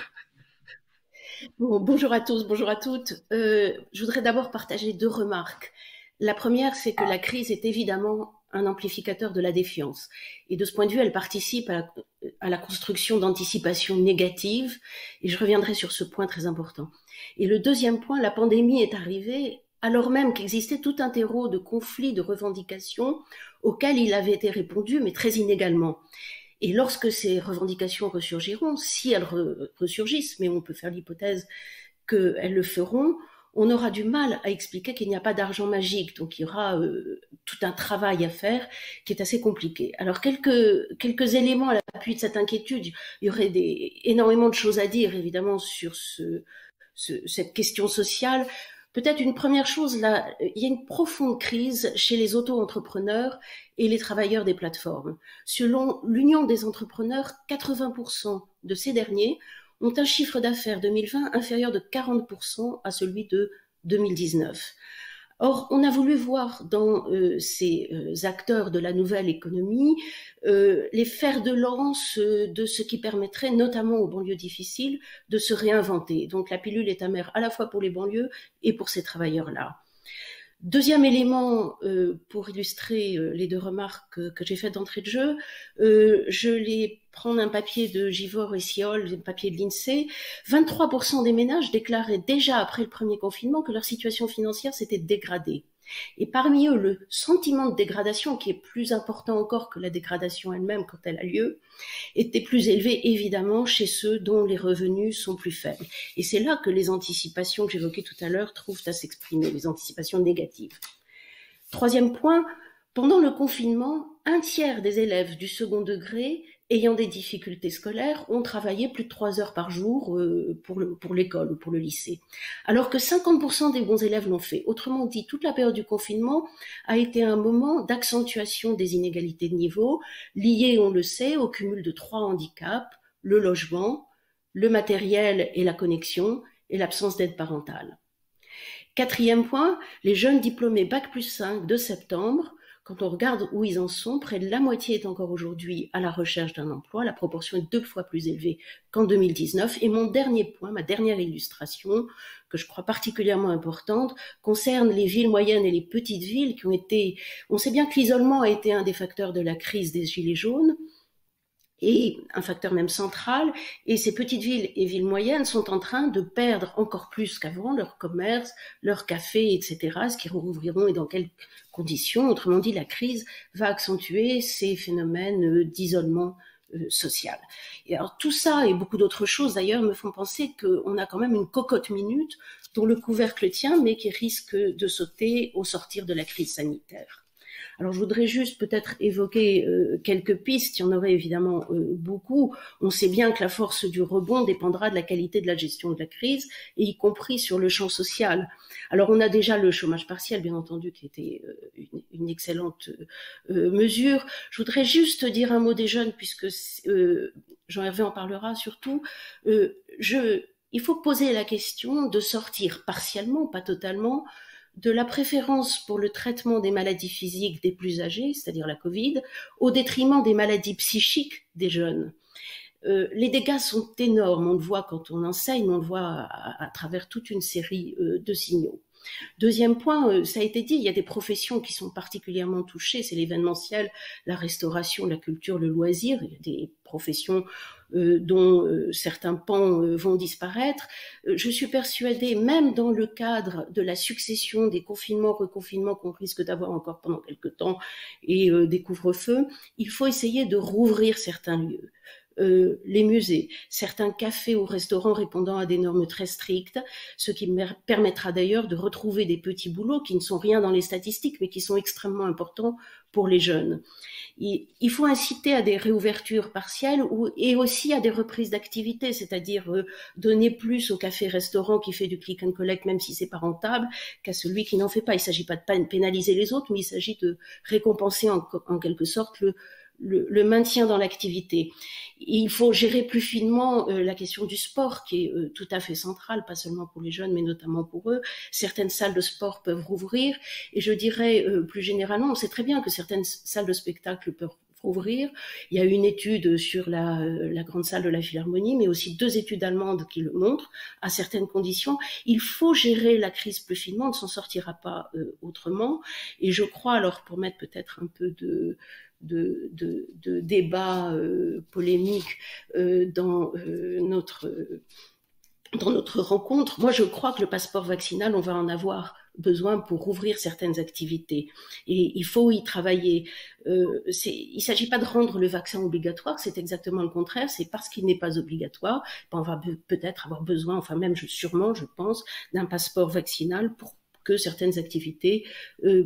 Bon, bonjour à tous, bonjour à toutes. Je voudrais d'abord partager 2 remarques. La première, c'est que la crise est évidemment un amplificateur de la défiance. Et de ce point de vue, elle participe à la construction d'anticipations négatives. Et je reviendrai sur ce point très important. Et le deuxième point, la pandémie est arrivée alors même qu'existait tout un terreau de conflits, de revendications auxquels il avait été répondu, mais très inégalement. Et lorsque ces revendications ressurgiront, si elles ressurgissent, mais on peut faire l'hypothèse qu'elles le feront, on aura du mal à expliquer qu'il n'y a pas d'argent magique. Donc il y aura tout un travail à faire qui est assez compliqué. Alors quelques éléments à l'appui de cette inquiétude. Il y aurait énormément de choses à dire évidemment sur cette question sociale. Peut-être une première chose, là, il y a une profonde crise chez les auto-entrepreneurs et les travailleurs des plateformes. Selon l'Union des entrepreneurs, 80% de ces derniers ont un chiffre d'affaires 2020 inférieur de 40% à celui de 2019. Or, on a voulu voir dans ces acteurs de la nouvelle économie les fers de lance de ce qui permettrait notamment aux banlieues difficiles de se réinventer. Donc la pilule est amère à la fois pour les banlieues et pour ces travailleurs-là. Deuxième élément pour illustrer les 2 remarques que j'ai faites d'entrée de jeu, je vais prendre un papier de Givor et Siol, un papier de l'INSEE. 23% des ménages déclaraient déjà après le premier confinement que leur situation financière s'était dégradée. Et parmi eux, le sentiment de dégradation, qui est plus important encore que la dégradation elle-même quand elle a lieu, était plus élevé évidemment chez ceux dont les revenus sont plus faibles. Et c'est là que les anticipations que j'évoquais tout à l'heure trouvent à s'exprimer, les anticipations négatives. Troisième point, pendant le confinement, 1/3 des élèves du second degré ayant des difficultés scolaires ont travaillé plus de 3 heures par jour pour l'école ou pour le lycée, alors que 50% des bons élèves l'ont fait. Autrement dit, toute la période du confinement a été un moment d'accentuation des inégalités de niveau, liées, on le sait, au cumul de 3 handicaps, le logement, le matériel et la connexion, et l'absence d'aide parentale. Quatrième point, les jeunes diplômés Bac+5 de septembre quand on regarde où ils en sont, près de la moitié est encore aujourd'hui à la recherche d'un emploi. La proportion est 2 fois plus élevée qu'en 2019. Et mon dernier point, ma dernière illustration, que je crois particulièrement importante, concerne les villes moyennes et les petites villes qui ont été... On sait bien que l'isolement a été un des facteurs de la crise des Gilets jaunes, et un facteur même central, et ces petites villes et villes moyennes sont en train de perdre encore plus qu'avant leur commerce, leurs cafés, etc., ce qui rouvriront et dans quelles conditions. Autrement dit, la crise va accentuer ces phénomènes d'isolement social. Et alors tout ça et beaucoup d'autres choses d'ailleurs me font penser qu'on a quand même une cocotte minute dont le couvercle tient, mais qui risque de sauter au sortir de la crise sanitaire. Alors je voudrais juste peut-être évoquer quelques pistes, il y en aurait évidemment beaucoup. On sait bien que la force du rebond dépendra de la qualité de la gestion de la crise, et y compris sur le champ social. Alors on a déjà le chômage partiel, bien entendu, qui était une excellente mesure. Je voudrais juste dire un mot des jeunes, puisque Jean-Hervé en parlera surtout. Il faut poser la question de sortir partiellement, pas totalement, de la préférence pour le traitement des maladies physiques des plus âgés, c'est-à-dire la Covid, au détriment des maladies psychiques des jeunes. Les dégâts sont énormes, on le voit quand on enseigne, on le voit à travers toute une série de signaux. Deuxième point, ça a été dit, il y a des professions qui sont particulièrement touchées, c'est l'événementiel, la restauration, la culture, le loisir, il y a des professions dont certains pans vont disparaître. Je suis persuadée, même dans le cadre de la succession des confinements, reconfinements qu'on risque d'avoir encore pendant quelques temps et des couvre-feux, il faut essayer de rouvrir certains lieux. Les musées, certains cafés ou restaurants répondant à des normes très strictes, ce qui permettra d'ailleurs de retrouver des petits boulots qui ne sont rien dans les statistiques, mais qui sont extrêmement importants pour les jeunes. Il faut inciter à des réouvertures partielles et aussi à des reprises d'activité, c'est-à-dire donner plus au café-restaurant qui fait du click and collect, même si c'est pas rentable, qu'à celui qui n'en fait pas. Il ne s'agit pas de pénaliser les autres, mais il s'agit de récompenser en quelque sorte le maintien dans l'activité. Il faut gérer plus finement la question du sport, qui est tout à fait centrale, pas seulement pour les jeunes, mais notamment pour eux. Certaines salles de sport peuvent rouvrir, et je dirais plus généralement, on sait très bien que certaines salles de spectacle peuvent rouvrir. Il y a une étude sur la grande salle de la Philharmonie, mais aussi 2 études allemandes qui le montrent, à certaines conditions. Il faut gérer la crise plus finement, on ne s'en sortira pas autrement. Et je crois, alors pour mettre peut-être un peu de débat polémique dans notre rencontre, moi je crois que le passeport vaccinal, on va en avoir besoin pour rouvrir certaines activités. Et il faut y travailler. Il ne s'agit pas de rendre le vaccin obligatoire, c'est exactement le contraire. C'est parce qu'il n'est pas obligatoire, on va peut-être avoir besoin, enfin même sûrement, je pense, d'un passeport vaccinal pour que certaines activités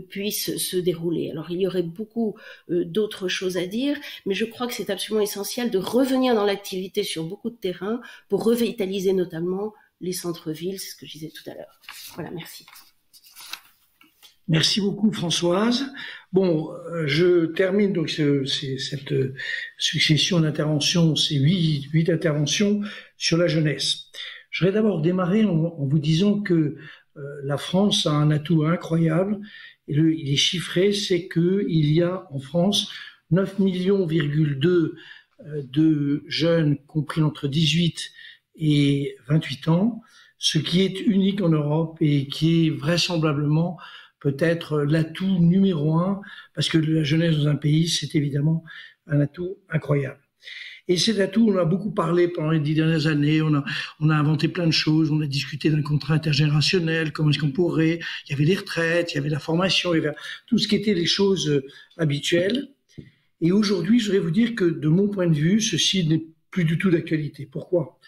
puissent se dérouler. Alors il y aurait beaucoup d'autres choses à dire, mais je crois que c'est absolument essentiel de revenir dans l'activité sur beaucoup de terrains pour revitaliser notamment les centres-villes, c'est ce que je disais tout à l'heure. Voilà, merci. Merci beaucoup Françoise. Bon, je termine donc cette succession d'interventions, ces huit interventions sur la jeunesse. Je vais d'abord démarrer en vous disant que la France a un atout incroyable, et il est chiffré, c'est qu'il y a en France 9,2 millions de jeunes compris entre 18 et 28 ans, ce qui est unique en Europe et qui est vraisemblablement peut-être l'atout numéro 1, parce que la jeunesse dans un pays, c'est évidemment un atout incroyable. Et cet atout, on a beaucoup parlé pendant les 10 dernières années, on a inventé plein de choses, on a discuté d'un contrat intergénérationnel, comment est-ce qu'on pourrait, il y avait les retraites, il y avait la formation, il y avait tout ce qui était les choses habituelles. Et aujourd'hui, je voudrais vous dire que de mon point de vue, ceci n'est plus du tout d'actualité. Pourquoi ?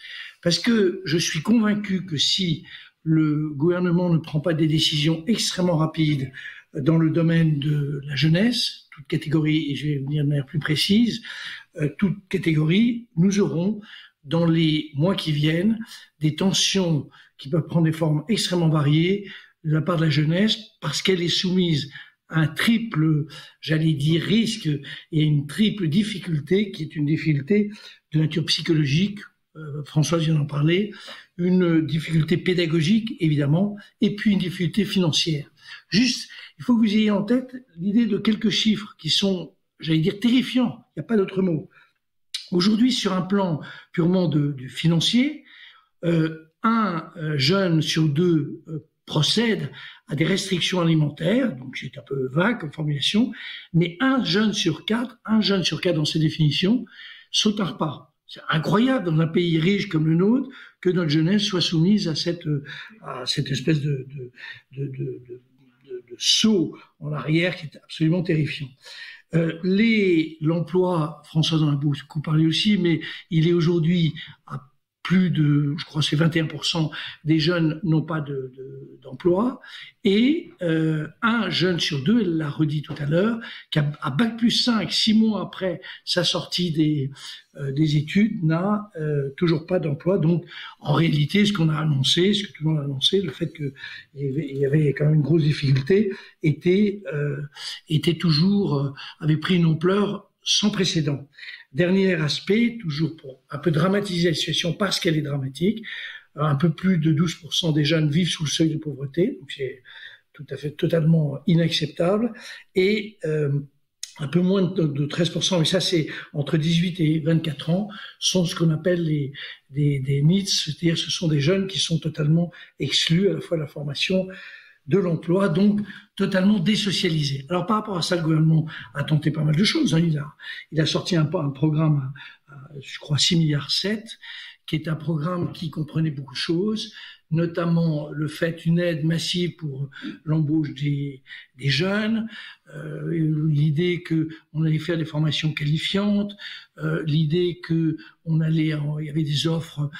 Parce que je suis convaincu que si le gouvernement ne prend pas des décisions extrêmement rapides dans le domaine de la jeunesse, toute catégorie, et je vais venir de manière plus précise, toute catégorie, nous aurons dans les mois qui viennent des tensions qui peuvent prendre des formes extrêmement variées de la part de la jeunesse parce qu'elle est soumise à un triple, j'allais dire, risque et à une triple difficulté qui est une difficulté de nature psychologique, François vient d'en parler, une difficulté pédagogique, évidemment, et puis une difficulté financière. Juste, il faut que vous ayez en tête l'idée de quelques chiffres qui sont, j'allais dire, terrifiants. Il n'y a pas d'autre mot. Aujourd'hui, sur un plan purement du financier, un jeune sur deux procède à des restrictions alimentaires, donc c'est un peu vague comme formulation, mais un jeune sur quatre dans ses définitions, saute un repas. C'est incroyable dans un pays riche comme le nôtre que notre jeunesse soit soumise à cette espèce de saut en arrière qui est absolument terrifiant. L'emploi, François en a beaucoup parlé aussi, mais il est aujourd'hui à plus de, je crois c'est 21% des jeunes n'ont pas d'emploi, et un jeune sur deux, elle l'a redit tout à l'heure, qui a bac plus 5, 6 mois après sa sortie des études, n'a toujours pas d'emploi. Donc en réalité, ce qu'on a annoncé, ce que tout le monde a annoncé, le fait qu'il y avait quand même une grosse difficulté, était toujours, avait pris une ampleur sans précédent. Dernier aspect, toujours pour un peu dramatiser la situation parce qu'elle est dramatique, un peu plus de 12% des jeunes vivent sous le seuil de pauvreté, donc c'est tout à fait totalement inacceptable, et un peu moins de 13%, mais ça c'est entre 18 et 24 ans, sont ce qu'on appelle des NEETs, c'est-à-dire ce sont des jeunes qui sont totalement exclus à la fois de la formation, de l'emploi, donc totalement désocialisé. Alors par rapport à ça, le gouvernement a tenté pas mal de choses. Il a sorti un programme, je crois 6,7 milliards, qui est un programme qui comprenait beaucoup de choses, notamment le fait une aide massive pour l'embauche des jeunes, l'idée que on allait faire des formations qualifiantes, l'idée que il y avait des offres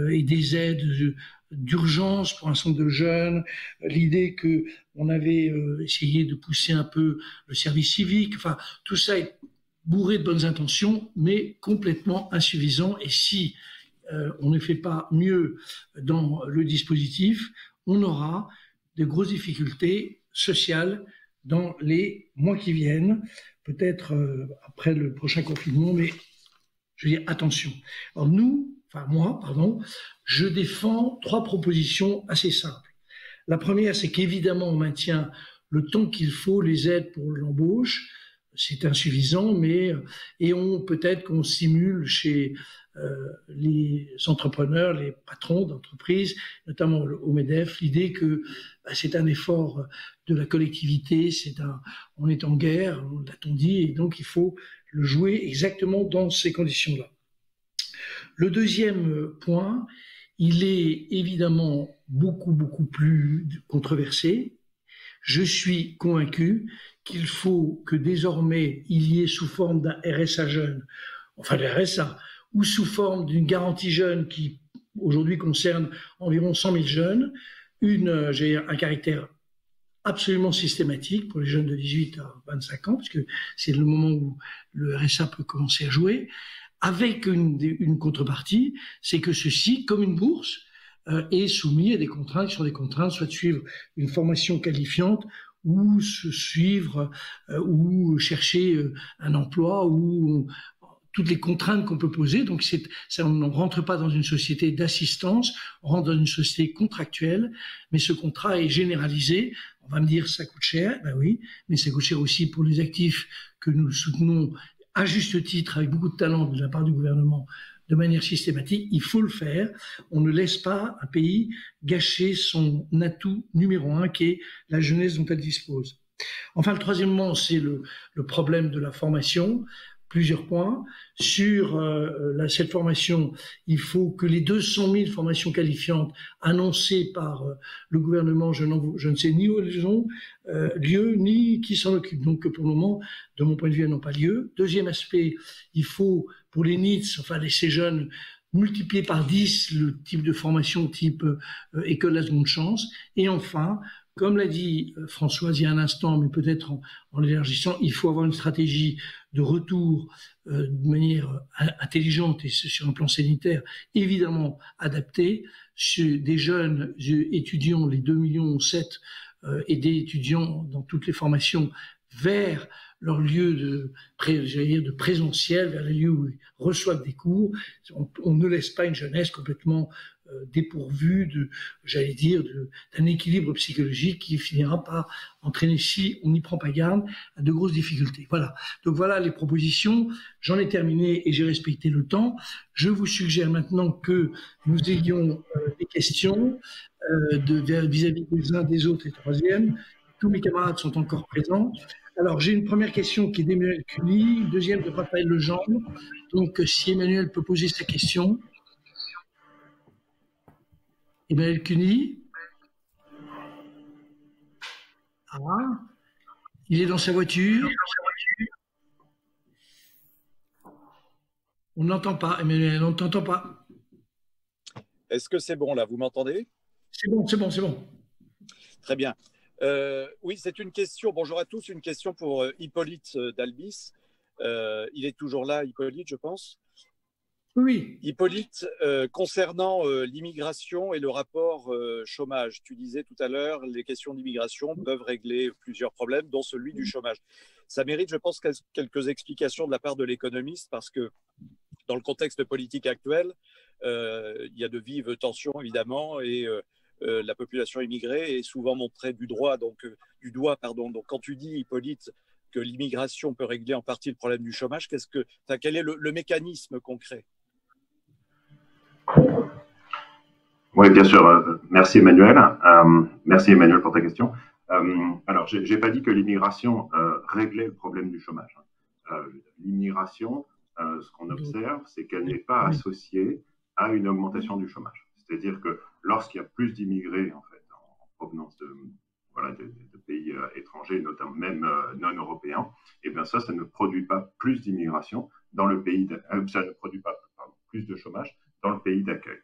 et des aides d'urgence pour un centre de jeunes, l'idée que on avait essayé de pousser un peu le service civique. Enfin, tout ça est bourré de bonnes intentions, mais complètement insuffisant. Et si on ne fait pas mieux dans le dispositif, on aura de grosses difficultés sociales dans les mois qui viennent, peut-être après le prochain confinement, mais je veux dire, attention. Alors moi, je défends 3 propositions assez simples. La première, c'est qu'évidemment, on maintient le temps qu'il faut les aides pour l'embauche. C'est insuffisant, mais peut-être qu'on stimule chez les entrepreneurs, les patrons d'entreprises, notamment au MEDEF, l'idée que c'est un effort de la collectivité, on est en guerre, l'a-t-on dit, et donc il faut le jouer exactement dans ces conditions-là. Le deuxième point, il est évidemment beaucoup plus controversé. Je suis convaincu qu'il faut que désormais il y ait sous forme d'un RSA jeune, enfin le RSA, ou sous forme d'une garantie jeune qui aujourd'hui concerne environ 100 000 jeunes, un caractère absolument systématique pour les jeunes de 18 à 25 ans, parce que c'est le moment où le RSA peut commencer à jouer, avec une contrepartie, c'est que ceci, comme une bourse, est soumis à des contraintes qui sont des contraintes, soit de suivre une formation qualifiante, ou ou chercher un emploi, ou toutes les contraintes qu'on peut poser. Donc on ne rentre pas dans une société d'assistance, on rentre dans une société contractuelle, mais ce contrat est généralisé. On va me dire ça coûte cher, ben oui, mais ça coûte cher aussi pour les actifs que nous soutenons à juste titre, avec beaucoup de talent de la part du gouvernement, de manière systématique. Il faut le faire. On ne laisse pas un pays gâcher son atout numéro 1, qui est la jeunesse dont elle dispose. Enfin, le troisièmement, c'est le problème de la formation. Plusieurs points. Sur cette formation, il faut que les 200 000 formations qualifiantes annoncées par le gouvernement, je ne sais ni où elles ont lieu, ni qui s'en occupe. Donc pour le moment, de mon point de vue, elles n'ont pas lieu. Deuxième aspect, il faut pour les NEETs, enfin ces jeunes, multiplier par 10 le type de formation type école de la seconde chance. Et enfin, comme l'a dit Françoise il y a un instant, mais peut-être en l'élargissant, il faut avoir une stratégie de retour de manière intelligente et sur un plan sanitaire, évidemment adapté, chez des jeunes étudiants, les 2,7 millions et des étudiants dans toutes les formations vers leur lieu de présentiel, vers les lieux où ils reçoivent des cours. On ne laisse pas une jeunesse complètement dépourvue d'un équilibre psychologique qui finira par entraîner, si on n'y prend pas garde, à de grosses difficultés. Voilà. Donc voilà les propositions. J'en ai terminé et j'ai respecté le temps. Je vous suggère maintenant que nous ayons des questions vis-à-vis des uns, des autres et troisièmes. Tous mes camarades sont encore présents. Alors, j'ai une première question qui est d'Emmanuel Cuny, une deuxième de Raphaël Legendre. Donc, si Emmanuel peut poser sa question. Emmanuel Cuny. Ah, il est dans sa voiture. On n'entend pas, Emmanuel, on ne t'entend pas. Est-ce que c'est bon là? Vous m'entendez? C'est bon, c'est bon, c'est bon. Très bien. Oui, c'est une question. Bonjour à tous. Une question pour Hippolyte d'Albis. Il est toujours là, Hippolyte, je pense. Oui. Hippolyte, concernant l'immigration et le rapport chômage, tu disais tout à l'heure, les questions d'immigration peuvent régler plusieurs problèmes, dont celui du chômage. Ça mérite, je pense, quelques explications de la part de l'économiste, parce que dans le contexte politique actuel, il y a de vives tensions, évidemment, et la population immigrée est souvent montrée du doigt. Donc, quand tu dis, Hippolyte, que l'immigration peut régler en partie le problème du chômage, quel est le mécanisme concret? Oui, bien sûr. Merci Emmanuel. Merci Emmanuel pour ta question. Alors, j'ai pas dit que l'immigration réglait le problème du chômage. L'immigration, ce qu'on observe, c'est qu'elle n'est pas associée à une augmentation du chômage. C'est-à-dire que lorsqu'il y a plus d'immigrés en fait en provenance de pays étrangers, notamment même non européens, et bien ça ne produit pas plus d'immigration dans le pays, ça ne produit pas plus de chômage dans le pays d'accueil.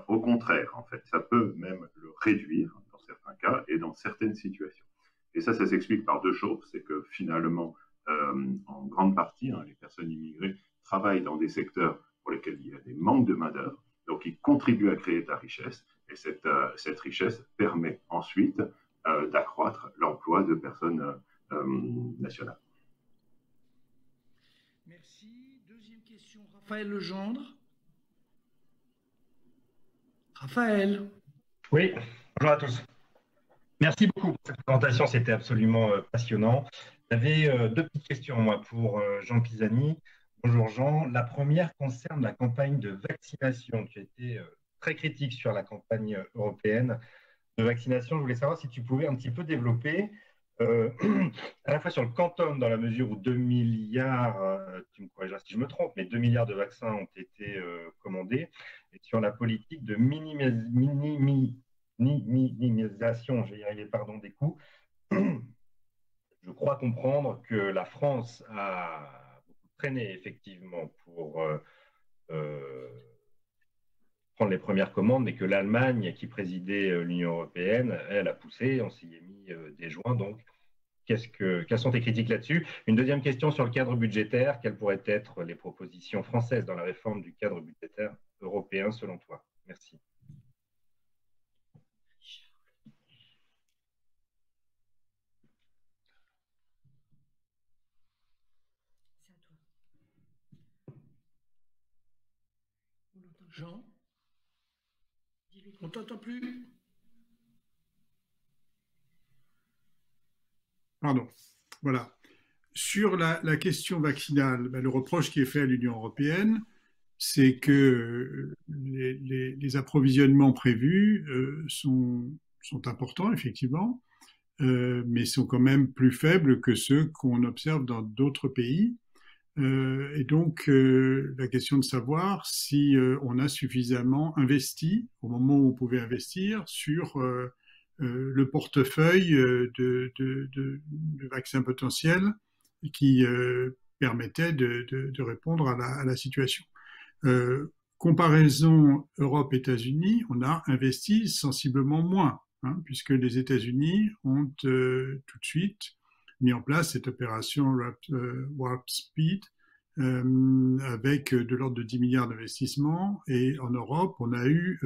Au contraire, en fait, ça peut même le réduire dans certains cas et dans certaines situations. Et ça s'explique par deux choses. C'est que finalement, en grande partie, les personnes immigrées travaillent dans des secteurs pour lesquels il y a des manques de main-d'œuvre, donc ils contribuent à créer de la richesse, et cette richesse permet ensuite d'accroître l'emploi de personnes nationales. Merci. Deuxième question, Raphaël Legendre. Raphaël. Oui, bonjour à tous. Merci beaucoup pour cette présentation, c'était absolument passionnant. J'avais deux petites questions, moi, pour Jean Pisani. Bonjour Jean. La première concerne la campagne de vaccination. Tu as été très critique sur la campagne européenne de vaccination. Je voulais savoir si tu pouvais un petit peu développer, à la fois sur le quantum, dans la mesure où 2 milliards, tu me corrigeras si je me trompe, mais 2 milliards de vaccins ont été commandés, et sur la politique de minimisation, je vais y arriver, pardon, des coûts. Je crois comprendre que la France a beaucoup traîné, effectivement, pour prendre les premières commandes, mais que l'Allemagne, qui présidait l'Union européenne, elle a poussé, on s'y est mis des joints. Donc, quelles sont tes critiques là-dessus? Une deuxième question sur le cadre budgétaire. Quelles pourraient être les propositions françaises dans la réforme du cadre budgétaire européen, selon toi? Merci. Jean? On ne t'entend plus. Pardon. Voilà. Sur la question vaccinale, le reproche qui est fait à l'Union européenne, c'est que les approvisionnements prévus sont importants, effectivement, mais sont quand même plus faibles que ceux qu'on observe dans d'autres pays. Et donc, la question de savoir si on a suffisamment investi au moment où on pouvait investir sur le portefeuille de vaccins potentiels qui permettait de répondre à la situation. Comparaison Europe-États-Unis, on a investi sensiblement moins, puisque les États-Unis ont tout de suite mis en place cette opération Warp Speed avec de l'ordre de 10 milliards d'investissements. Et en Europe, on a eu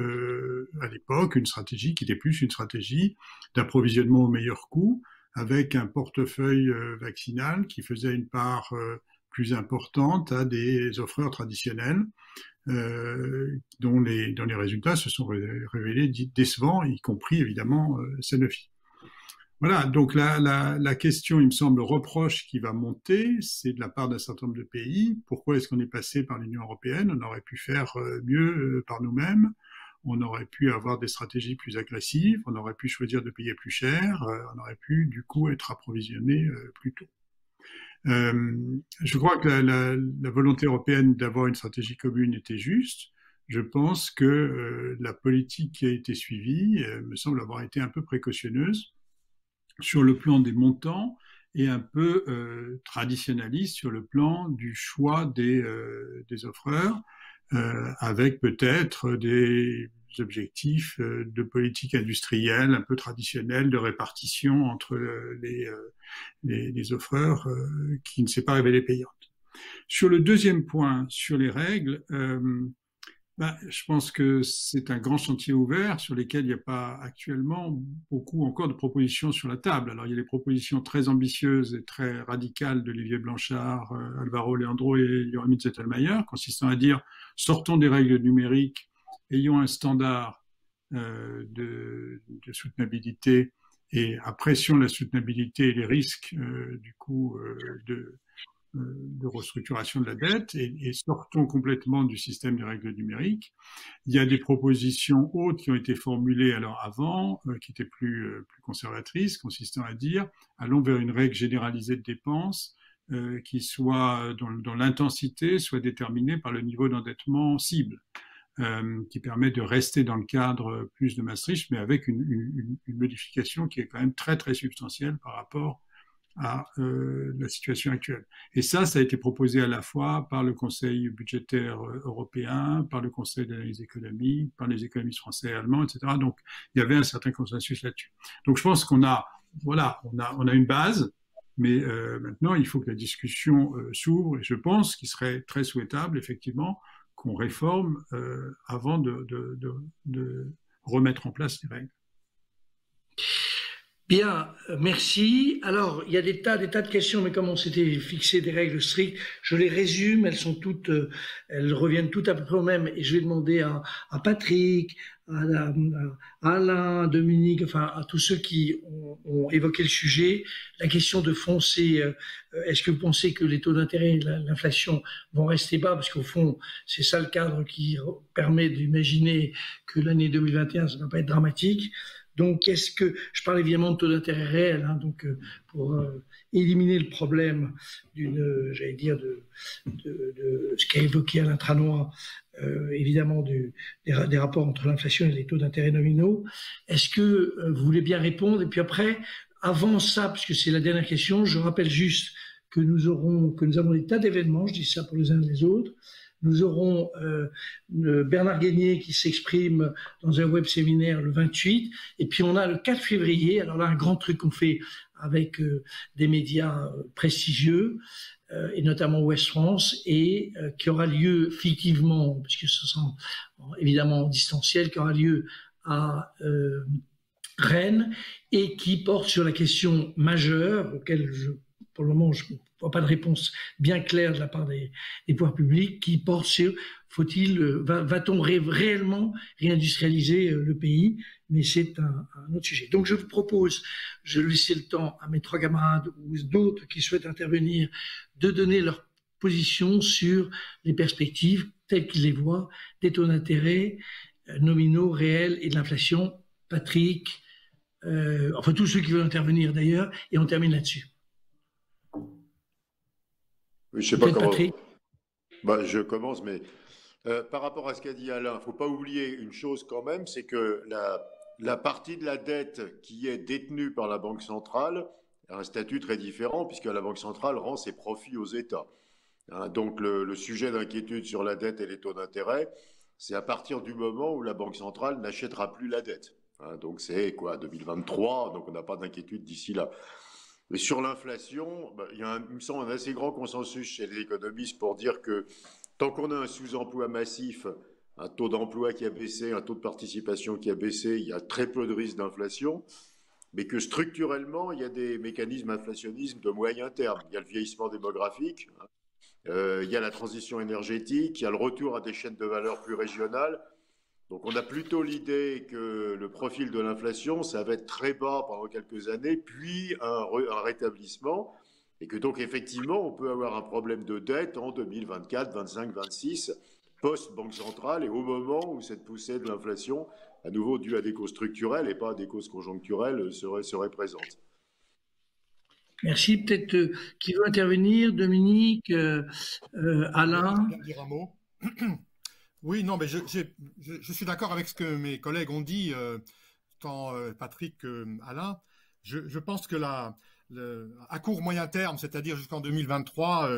à l'époque une stratégie qui était plus une stratégie d'approvisionnement au meilleur coût, avec un portefeuille vaccinal qui faisait une part plus importante à des offreurs traditionnels, dont les résultats se sont révélés décevants, y compris évidemment Sanofi. Voilà, donc la question, il me semble, le reproche qui va monter, c'est de la part d'un certain nombre de pays. Pourquoi est-ce qu'on est passé par l'Union européenne? On aurait pu faire mieux par nous-mêmes. On aurait pu avoir des stratégies plus agressives. On aurait pu choisir de payer plus cher. On aurait pu, du coup, être approvisionné plus tôt. Je crois que la volonté européenne d'avoir une stratégie commune était juste. Je pense que la politique qui a été suivie me semble avoir été un peu précautionneuse sur le plan des montants et un peu traditionnaliste sur le plan du choix des offreurs, avec peut-être des objectifs de politique industrielle un peu traditionnelle de répartition entre les offreurs qui ne s'est pas révélée payante. Sur le deuxième point, sur les règles, je pense que c'est un grand chantier ouvert sur lesquels il n'y a pas actuellement beaucoup encore de propositions sur la table. Alors il y a des propositions très ambitieuses et très radicales d'Olivier Blanchard, Alvaro Leandro et Joachim Zettelmeier, consistant à dire sortons des règles numériques, ayons un standard de soutenabilité et apprécions la soutenabilité et les risques du coup de restructuration de la dette et sortons complètement du système des règles numériques. Il y a des propositions autres qui ont été formulées alors avant, qui étaient plus conservatrices, consistant à dire allons vers une règle généralisée de dépenses qui soit dont l'intensité soit déterminée par le niveau d'endettement cible, qui permet de rester dans le cadre plus de Maastricht, mais avec une modification qui est quand même très très substantielle par rapport à la situation actuelle. Et ça a été proposé à la fois par le Conseil budgétaire européen, par le Conseil d'analyse économique, par les économistes français et allemands, etc. Donc, il y avait un certain consensus là-dessus. Donc, je pense qu'on a une base, mais maintenant, il faut que la discussion s'ouvre, et je pense qu'il serait très souhaitable, effectivement, qu'on réforme avant de remettre en place les règles. Bien, merci. Alors, il y a des tas de questions, mais comme on s'était fixé des règles strictes, je les résume. Elles reviennent toutes à peu près au même. Et je vais demander à Patrick, à Alain, Dominique, enfin à tous ceux qui ont évoqué le sujet. La question de fond, c'est est-ce que vous pensez que les taux d'intérêt et l'inflation vont rester bas? Parce qu'au fond, c'est ça le cadre qui permet d'imaginer que l'année 2021, ça ne va pas être dramatique. Donc, je parle évidemment de taux d'intérêt réel, donc pour éliminer le problème j'allais dire, de ce qu'a évoqué Alain Tranois, évidemment des rapports entre l'inflation et les taux d'intérêt nominaux. Est-ce que vous voulez bien répondre? Et puis après, avant ça, puisque c'est la dernière question, je rappelle juste que nous avons des tas d'événements, je dis ça pour les uns et les autres. Nous aurons Bernard Guénier qui s'exprime dans un web séminaire le 28, et puis on a le 4 février, alors là un grand truc qu'on fait avec des médias prestigieux, et notamment Ouest France, et qui aura lieu fictivement, puisque ce sera évidemment en distanciel, qui aura lieu à Rennes, et qui porte sur la question majeure, auquel pour le moment je ne vois pas de réponse bien claire de la part des pouvoirs publics, qui porte sur va-t-on réellement réindustrialiser le pays? Mais c'est un autre sujet. Donc je vous propose, je vais laisser le temps à mes trois camarades ou d'autres qui souhaitent intervenir, de donner leur position sur les perspectives telles qu'ils les voient, des taux d'intérêt nominaux, réels et de l'inflation. Patrick, enfin tous ceux qui veulent intervenir d'ailleurs, et on termine là-dessus. Oui, je sais pas comment. Patrick. Je commence, mais par rapport à ce qu'a dit Alain, il ne faut pas oublier une chose quand même, c'est que la partie de la dette qui est détenue par la Banque centrale a un statut très différent, puisque la Banque centrale rend ses profits aux États. Donc le sujet d'inquiétude sur la dette et les taux d'intérêt, c'est à partir du moment où la Banque centrale n'achètera plus la dette. Donc c'est quoi, 2023, donc on n'a pas d'inquiétude d'ici là. Et sur l'inflation, il y a il me semble un assez grand consensus chez les économistes pour dire que tant qu'on a un sous-emploi massif, un taux d'emploi qui a baissé, un taux de participation qui a baissé, il y a très peu de risque d'inflation. mais que structurellement, il y a des mécanismes inflationnistes de moyen terme. Il y a le vieillissement démographique, il y a la transition énergétique, il y a le retour à des chaînes de valeur plus régionales. Donc on a plutôt l'idée que le profil de l'inflation, ça va être très bas pendant quelques années, puis un rétablissement, et que donc effectivement, on peut avoir un problème de dette en 2024, 25, 26, post-banque centrale, et au moment où cette poussée de l'inflation, à nouveau due à des causes structurelles et pas à des causes conjoncturelles, serait présente. Merci. Peut-être qui veut intervenir, Dominique, Alain. Dire un mot. Oui, non, mais je suis d'accord avec ce que mes collègues ont dit, tant Patrick qu'Alain. Je pense que à court moyen terme, c'est-à-dire jusqu'en 2023,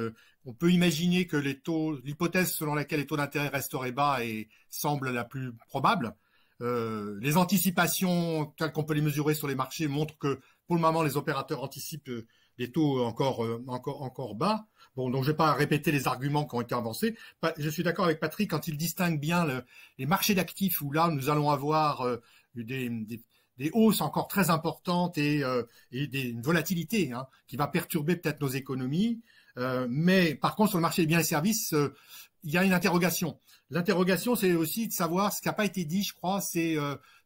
on peut imaginer que l'hypothèse selon laquelle les taux d'intérêt resteraient bas semble la plus probable. Les anticipations telles qu'on peut les mesurer sur les marchés montrent que pour le moment les opérateurs anticipent des taux encore bas. Bon, donc je vais pas répéter les arguments qui ont été avancés. Je suis d'accord avec Patrick quand il distingue bien les marchés d'actifs où là nous allons avoir des hausses encore très importantes et une volatilité qui va perturber peut-être nos économies. Mais par contre sur le marché des biens et services, il y a une interrogation. L'interrogation, c'est aussi de savoir ce qui n'a pas été dit, je crois, c'est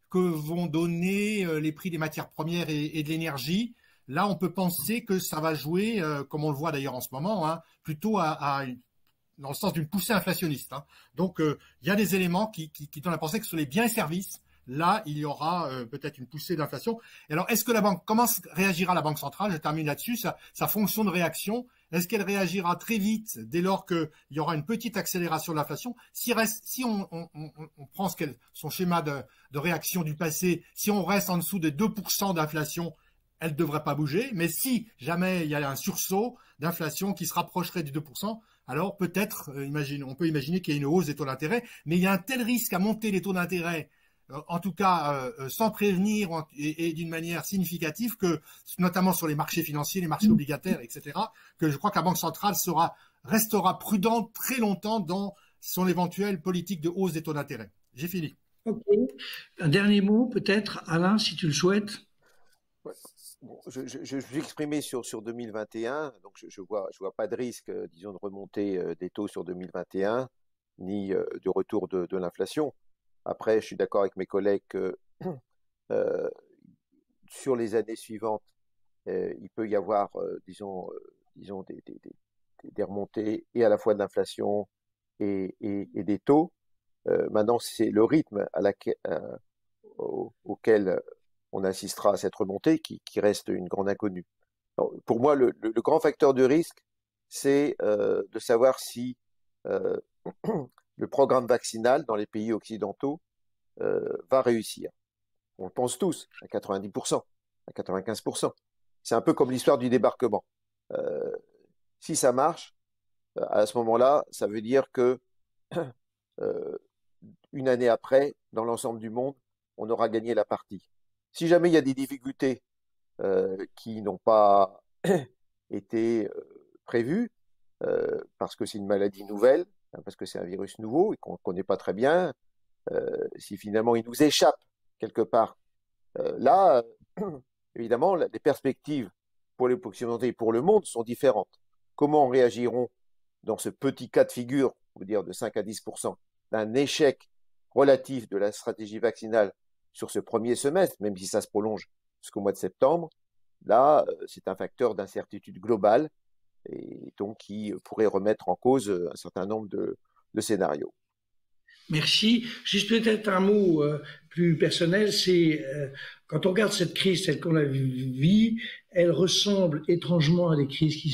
que vont donner les prix des matières premières et de l'énergie. Là, on peut penser que ça va jouer, comme on le voit d'ailleurs en ce moment, plutôt dans le sens d'une poussée inflationniste. Donc, il y a des éléments qui donnent à penser que sur les biens et services, là, il y aura peut-être une poussée d'inflation. Et alors, est-ce que comment réagira la Banque centrale? Je termine là-dessus. Sa fonction de réaction, est-ce qu'elle réagira très vite dès lors qu'il y aura une petite accélération de l'inflation? Si on prend son schéma de réaction du passé, si on reste en dessous des 2% d'inflation, elle ne devrait pas bouger. Mais si jamais il y a un sursaut d'inflation qui se rapprocherait du 2%, alors peut-être, on peut imaginer qu'il y a une hausse des taux d'intérêt. Mais il y a un tel risque à monter les taux d'intérêt, en tout cas sans prévenir et d'une manière significative, que notamment sur les marchés financiers, les marchés obligataires, etc., que je crois que la Banque centrale restera prudente très longtemps dans son éventuelle politique de hausse des taux d'intérêt. J'ai fini. Ok. Un dernier mot peut-être, Alain, si tu le souhaites. Ouais. Bon, je vais exprimer sur 2021, donc je vois pas de risque, disons, de remontée des taux sur 2021, ni de retour de l'inflation. Après, je suis d'accord avec mes collègues que sur les années suivantes, il peut y avoir, disons des remontées et à la fois de l'inflation et des taux. Maintenant, c'est le rythme auquel on assistera à cette remontée qui reste une grande inconnue. Alors, pour moi, le grand facteur de risque, c'est de savoir si le programme vaccinal dans les pays occidentaux va réussir. On le pense tous, à 90%, à 95%. C'est un peu comme l'histoire du débarquement. Si ça marche, à ce moment-là, ça veut dire que une année après, dans l'ensemble du monde, on aura gagné la partie. Si jamais il y a des difficultés qui n'ont pas été prévues, parce que c'est une maladie nouvelle, parce que c'est un virus nouveau et qu'on ne connaît pas très bien, si finalement il nous échappe quelque part, là, évidemment, les perspectives pour les occidentaux et pour le monde sont différentes. Comment réagiront dans ce petit cas de figure, on va dire de 5 à 10%, d'un échec relatif de la stratégie vaccinale sur ce premier semestre, même si ça se prolonge jusqu'au mois de septembre, là, c'est un facteur d'incertitude globale et donc qui pourrait remettre en cause un certain nombre de scénarios. Merci. Juste peut-être un mot plus personnel, c'est quand on regarde cette crise telle qu'on la vit, elle ressemble étrangement à des crises qui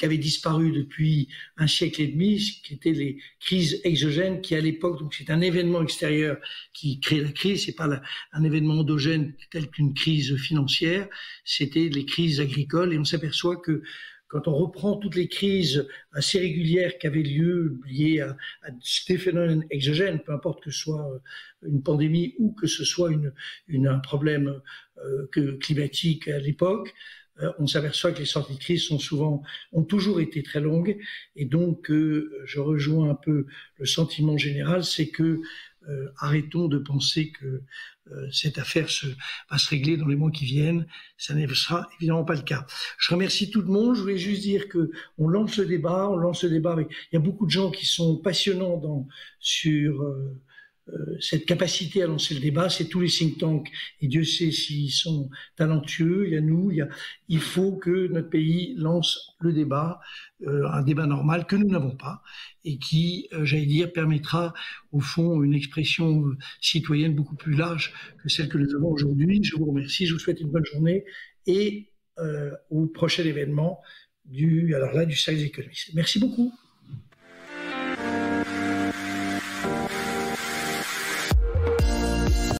avaient disparu depuis un siècle et demi, qui étaient les crises exogènes, qui à l'époque, donc c'est un événement extérieur qui crée la crise, c'est pas un événement endogène tel qu'une crise financière, c'était les crises agricoles, et on s'aperçoit que quand on reprend toutes les crises assez régulières qui avaient lieu liées à des phénomènes exogènes, peu importe que ce soit une pandémie ou que ce soit un problème climatique à l'époque, on s'aperçoit que les sorties de crise ont toujours été très longues, et donc je rejoins un peu le sentiment général, c'est que arrêtons de penser que cette affaire va se régler dans les mois qui viennent. Ça ne sera évidemment pas le cas. Je remercie tout le monde. Je voulais juste dire que on lance le débat. Il y a beaucoup de gens qui sont passionnants sur cette capacité à lancer le débat. C'est tous les think tanks, et Dieu sait s'ils sont talentueux. Il y a nous. Il faut que notre pays lance le débat, un débat normal que nous n'avons pas et qui, j'allais dire, permettra au fond une expression citoyenne beaucoup plus large que celle que nous avons aujourd'hui. Je vous remercie, je vous souhaite une bonne journée et au prochain événement du Cercle des économistes. Merci beaucoup.